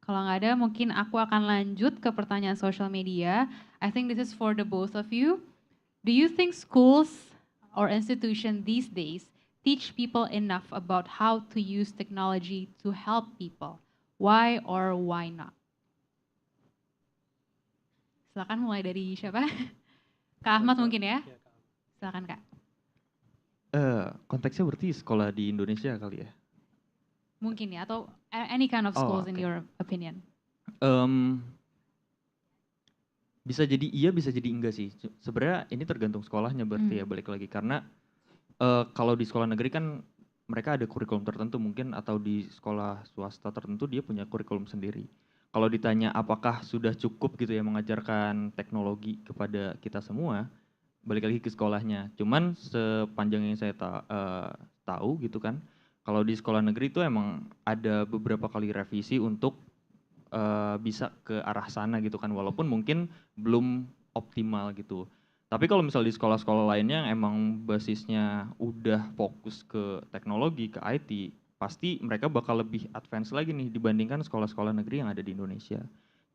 Speaker 1: Kalau nggak ada, mungkin aku akan lanjut ke pertanyaan social media. I think this is for the both of you. Do you think schools or institutions these days teach people enough about how to use technology to help people? Why or why not? Silakan mulai dari siapa? Kak Ahmad mungkin ya? Silakan Kak.
Speaker 7: Konteksnya berarti sekolah di Indonesia kali ya?
Speaker 1: Mungkin ya, atau any kind of schools in
Speaker 7: oke.
Speaker 1: your opinion.
Speaker 7: Bisa jadi iya, bisa jadi enggak sih. Sebenarnya ini tergantung sekolahnya berarti ya, balik lagi. Karena kalau di sekolah negeri kan mereka ada kurikulum tertentu mungkin, atau di sekolah swasta tertentu dia punya kurikulum sendiri. Kalau ditanya apakah sudah cukup gitu ya mengajarkan teknologi kepada kita semua, balik lagi ke sekolahnya. Cuman sepanjang yang saya tahu gitu kan, kalau di sekolah negeri itu emang ada beberapa kali revisi untuk bisa ke arah sana gitu kan, walaupun mungkin belum optimal gitu. Tapi kalau misal di sekolah-sekolah lainnya yang emang basisnya udah fokus ke teknologi, ke IT, pasti mereka bakal lebih advance lagi nih dibandingkan sekolah-sekolah negeri yang ada di Indonesia.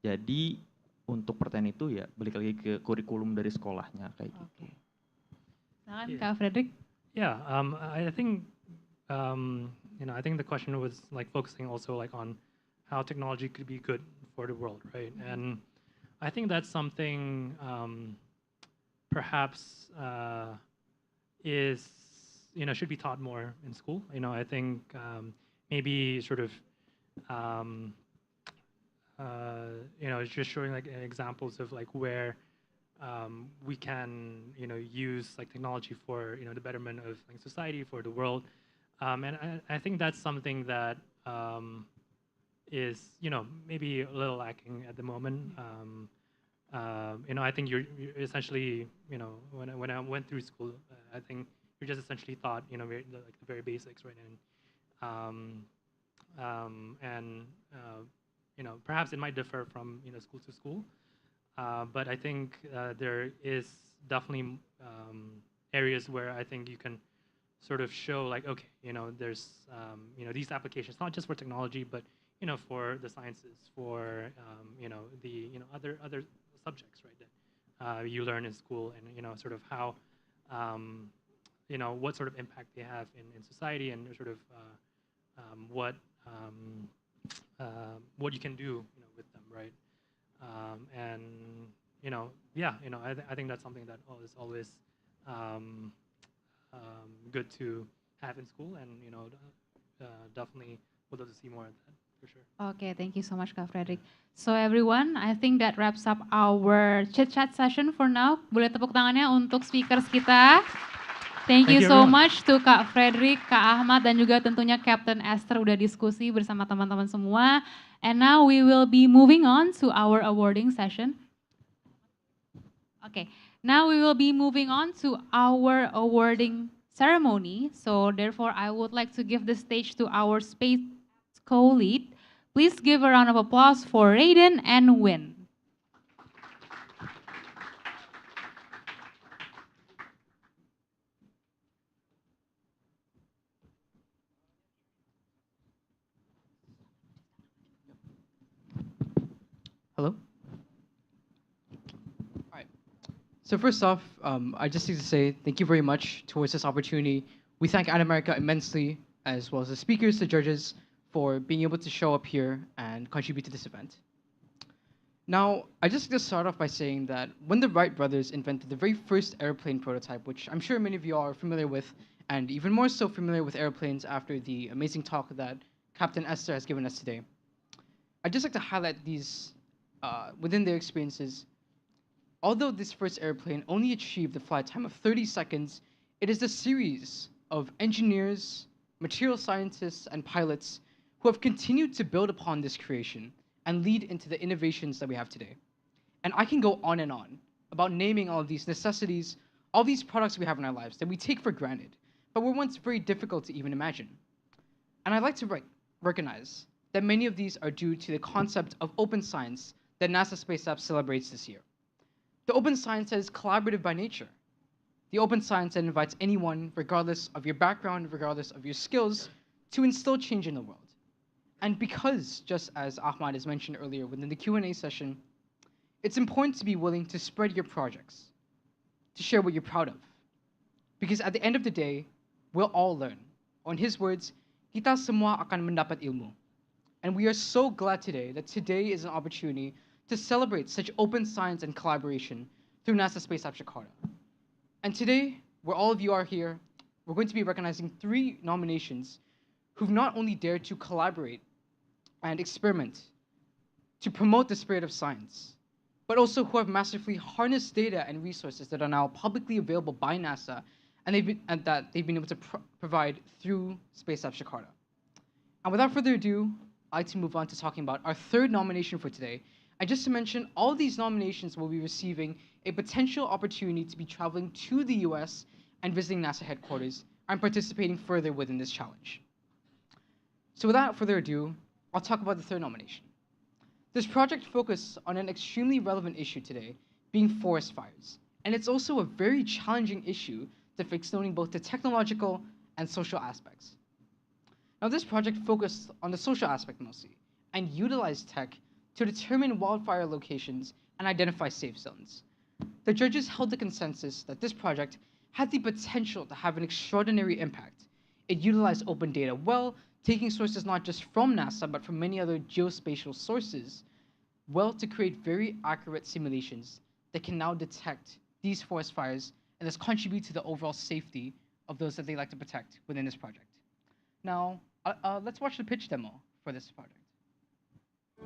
Speaker 7: Jadi untuk pertanyaan itu ya balik lagi ke kurikulum dari sekolahnya kayak gitu.
Speaker 1: Silakan Kak Frederick.
Speaker 8: Yeah, I think I think the question was like focusing also like on how technology could be good for the world, right? And I think that's something perhaps is should be taught more in school. I think maybe sort of just showing like examples of like where we can use like technology for the betterment of like society, for the world, and I think that's something that is maybe a little lacking at the moment. I think you're essentially when I went through school, I think you're just essentially taught like the very basics, right? And perhaps it might differ from school to school. But I think there is definitely areas where I think you can sort of show like, okay, there's these applications, not just for technology, but for the sciences, for the other subjects, right, that you learn in school, and sort of how what sort of impact they have in society, and sort of what you can do with them, right? And I think that's something that is always good to have in school, and definitely would love to see more of that for sure.
Speaker 1: Okay, thank you so much Kak Frederick. So everyone, I think that wraps up our chit-chat session for now. Boleh tepuk tangannya untuk speakers kita. Thank you so much to Kak Frederick, Kak Ahmad, dan juga tentunya Captain Esther udah diskusi bersama teman-teman semua. And now we will be moving on to our awarding session. Okay, now we will be moving on to our awarding ceremony. So therefore, I would like to give the stage to our space co-lead. Please give a round of applause for Raiden and Win.
Speaker 13: Hello? All right. So first off, I just need to say thank you very much towards this opportunity We thank Ad America immensely, as well as the speakers, the judges, for being able to show up here and contribute to this event. Now, I just like to start off by saying that when the Wright brothers invented the very first airplane prototype, which I'm sure many of you are familiar with, and even more so familiar with airplanes after the amazing talk that Captain Esther has given us today, I'd just like to highlight these within their experiences. Although this first airplane only achieved a flight time of 30 seconds, it is the series of engineers, material scientists, and pilots who have continued to build upon this creation and lead into the innovations that we have today. And I can go on and on about naming all of these necessities, all these products we have in our lives that we take for granted, but were once very difficult to even imagine. And I'd like to recognize that many of these are due to the concept of open science that NASA Space Lab celebrates this year. The open science that is collaborative by nature. The open science that invites anyone, regardless of your background, regardless of your skills, to instill change in the world. And because, just as Ahmad has mentioned earlier within the Q&A session, it's important to be willing to spread your projects, to share what you're proud of. Because at the end of the day, we'll all learn. Or in his words, kita semua akan mendapat ilmu. And we are so glad today that today is an opportunity to celebrate such open science and collaboration through NASA Space Lab Jakarta. And today, where all of you are here, we're going to be recognizing 3 nominations who've not only dared to collaborate and experiment to promote the spirit of science, but also who have massively harnessed data and resources that are now publicly available by NASA and that they've been able to provide through Space Lab Jakarta. And without further ado, I'd like to move on to talking about our 3rd nomination for today. And just to mention, all of these nominations will be receiving a potential opportunity to be traveling to the US and visiting NASA headquarters and participating further within this challenge. So without further ado, I'll talk about the 3rd nomination. This project focused on an extremely relevant issue today, being forest fires. And it's also a very challenging issue to fix, noting both the technological and social aspects. Now, this project focused on the social aspect mostly, and utilized tech to determine wildfire locations and identify safe zones. The judges held the consensus that this project had the potential to have an extraordinary impact. It utilized open data well, taking sources not just from NASA, but from many other geospatial sources, well, to create very accurate simulations that can now detect these forest fires and thus contribute to the overall safety of those that they like to protect within this project. Now, let's watch the pitch demo for this project.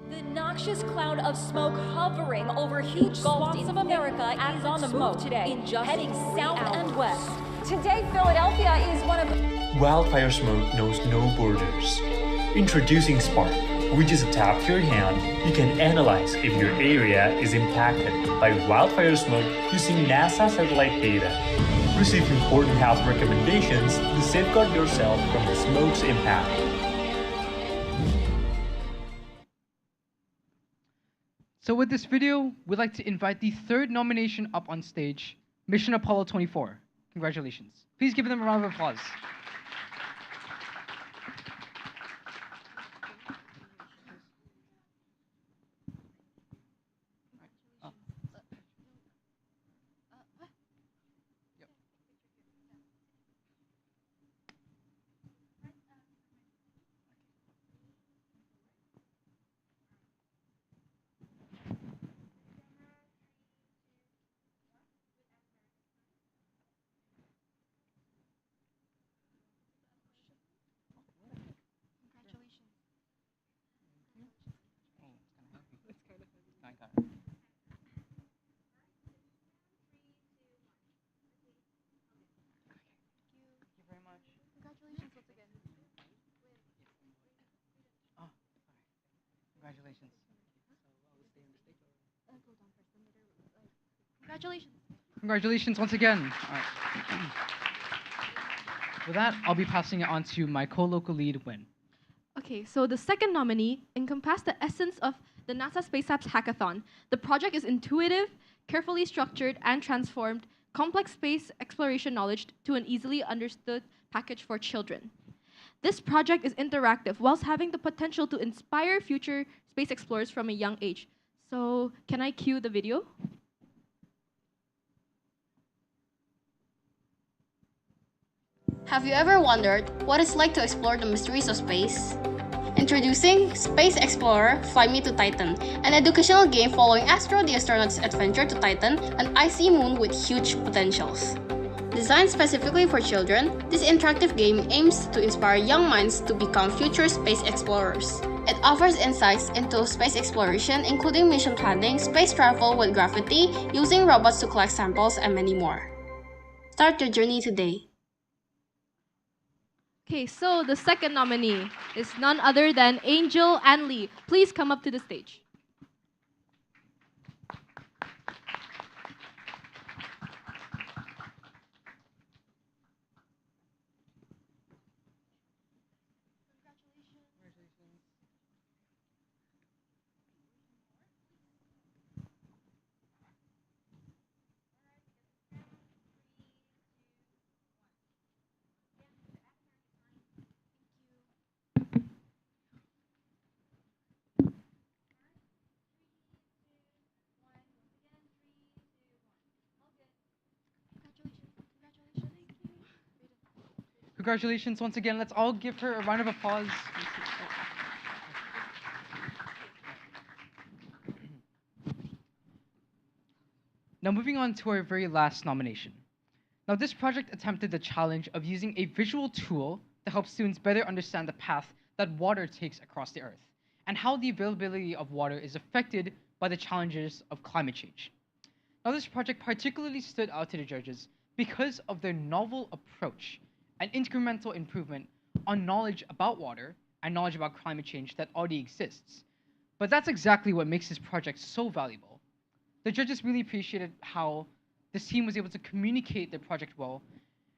Speaker 14: The noxious cloud of smoke hovering over huge swaths of America is on the move today, heading south and west. Today, Philadelphia is one of...
Speaker 15: Wildfire smoke knows no borders. Introducing Spark, which is a tap of your hand, you can analyze if your area is impacted by wildfire smoke using NASA satellite data. Receive important health recommendations to safeguard yourself from the smoke's impact.
Speaker 13: So with this video, we'd like to invite the 3rd nomination up on stage, Mission Apollo 24. Congratulations. Please give them a round of applause. Congratulations.
Speaker 14: Congratulations.
Speaker 13: Congratulations once again. All right. With that, I'll be passing it on to my co-local lead, Win.
Speaker 16: Okay, so the 2nd nominee encompassed the essence of the NASA Space Labs Hackathon. The project is intuitive, carefully structured, and transformed complex space exploration knowledge to an easily understood package for children. This project is interactive whilst having the potential to inspire future space explorers from a young age. So can I cue the video?
Speaker 17: Have you ever wondered what it's like to explore the mysteries of space? Introducing Space Explorer Fly Me to Titan, an educational game following Astro the astronaut's adventure to Titan, an icy moon with huge potentials. Designed specifically for children, this interactive game aims to inspire young minds to become future space explorers. It offers insights into space exploration, including mission planning, space travel with gravity, using robots to collect samples, and many more. Start your journey today.
Speaker 16: Okay, so the second nominee is none other than Angel and Lee. Please come up to the stage.
Speaker 13: Congratulations once again. Let's all give her a round of applause. Now moving on to our very last nomination. Now this project attempted the challenge of using a visual tool to help students better understand the path that water takes across the earth and how the availability of water is affected by the challenges of climate change. Now this project particularly stood out to the judges because of their novel approach and incremental improvement on knowledge about water and knowledge about climate change that already exists. But that's exactly what makes this project so valuable. The judges really appreciated how this team was able to communicate their project well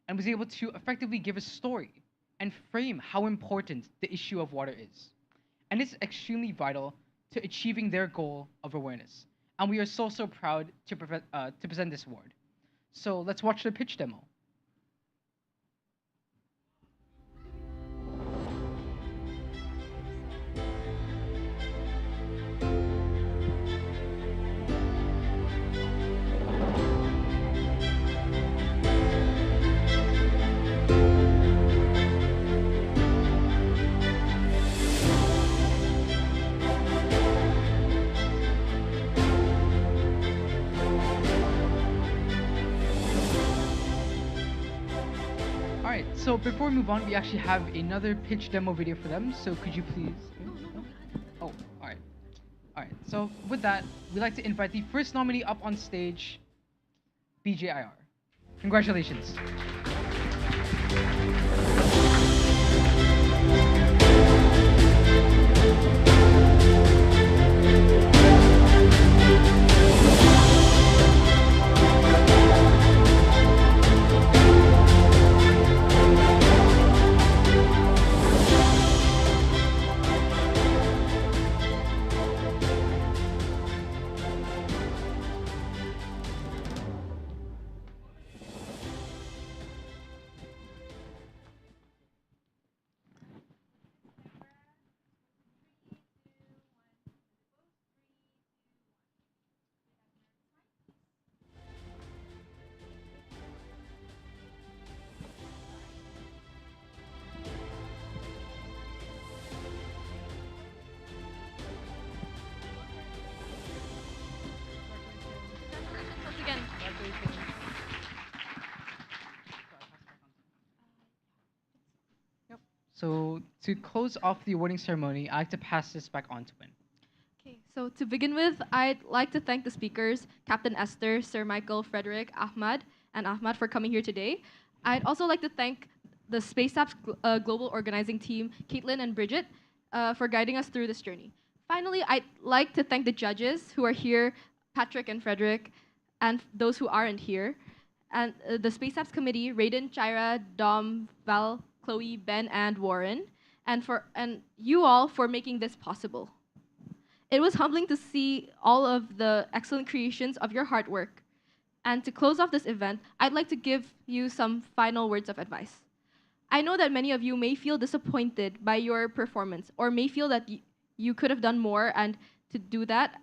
Speaker 13: and was able to effectively give a story and frame how important the issue of water is. And it's extremely vital to achieving their goal of awareness. And we are so proud to present this award. So let's watch the pitch demo. Alright, so before we move on, we actually have another pitch demo video for them, so could you please... Oh, alright. Alright, so with that, we'd like to invite the first nominee up on stage, BJIR. Congratulations.
Speaker 16: Once again.
Speaker 13: So to close off the awarding ceremony, I'd like to pass this back on to Win.
Speaker 16: Okay, so to begin with, I'd like to thank the speakers, Captain Esther, Sir Michael, Frederick, Ahmad, and Ahmad for coming here today. I'd also like to thank the Space Apps Global Organizing Team, Caitlin and Bridget, for guiding us through this journey. Finally, I'd like to thank the judges who are here, Patrick and Frederick, and those who aren't here, and the Space Apps Committee, Raiden, Chira, Dom, Val, Chloe, Ben, and Warren, and you all for making this possible. It was humbling to see all of the excellent creations of your hard work. And to close off this event, I'd like to give you some final words of advice. I know that many of you may feel disappointed by your performance or may feel that you could have done more, and to that,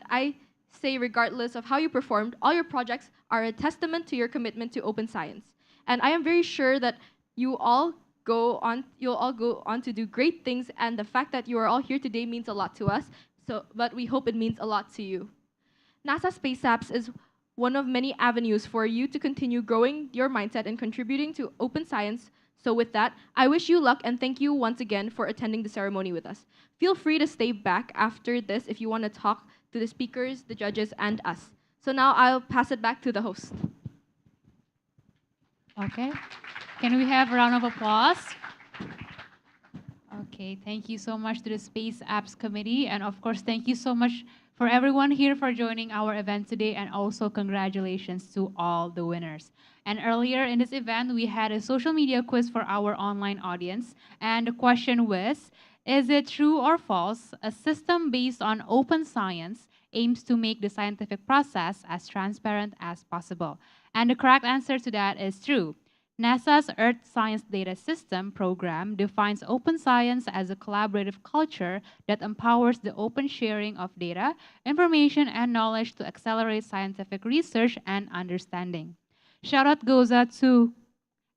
Speaker 16: I say regardless of how you performed, all your projects are a testament to your commitment to open science. And I am very sure that you'll all go on to do great things, and the fact that you are all here today means a lot to us. But we hope it means a lot to you. NASA Space Apps is one of many avenues for you to continue growing your mindset and contributing to open science. So with that, I wish you luck and thank you once again for attending the ceremony with us. Feel free to stay back after this if you want to talk to the speakers, the judges, and us. So now I'll pass it back to the host.
Speaker 1: Okay. Can we have a round of applause? Okay, thank you so much to the Space Apps Committee. And of course, thank you so much for everyone here for joining our event today. And also congratulations to all the winners. And earlier in this event, we had a social media quiz for our online audience. And the question was, is it true or false, a system based on open science aims to make the scientific process as transparent as possible? And the correct answer to that is true. NASA's Earth Science Data System program defines open science as a collaborative culture that empowers the open sharing of data, information, and knowledge to accelerate scientific research and understanding. Shout out goes out to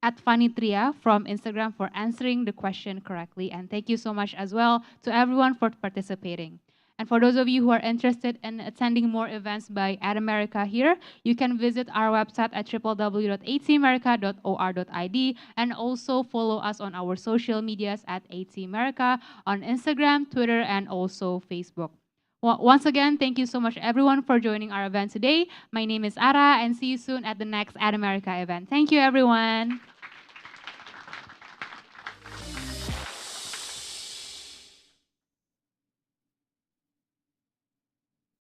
Speaker 1: @Fanitria from Instagram for answering the question correctly. And thank you so much as well to everyone for participating. And for those of you who are interested in attending more events by AdAmerica here, you can visit our website at www.atmerica.or.id and also follow us on our social medias at ATMerica on Instagram, Twitter, and also Facebook. Once again, thank you so much everyone for joining our event today. My name is Ara and see you soon at the next AdAmerica event. Thank you everyone.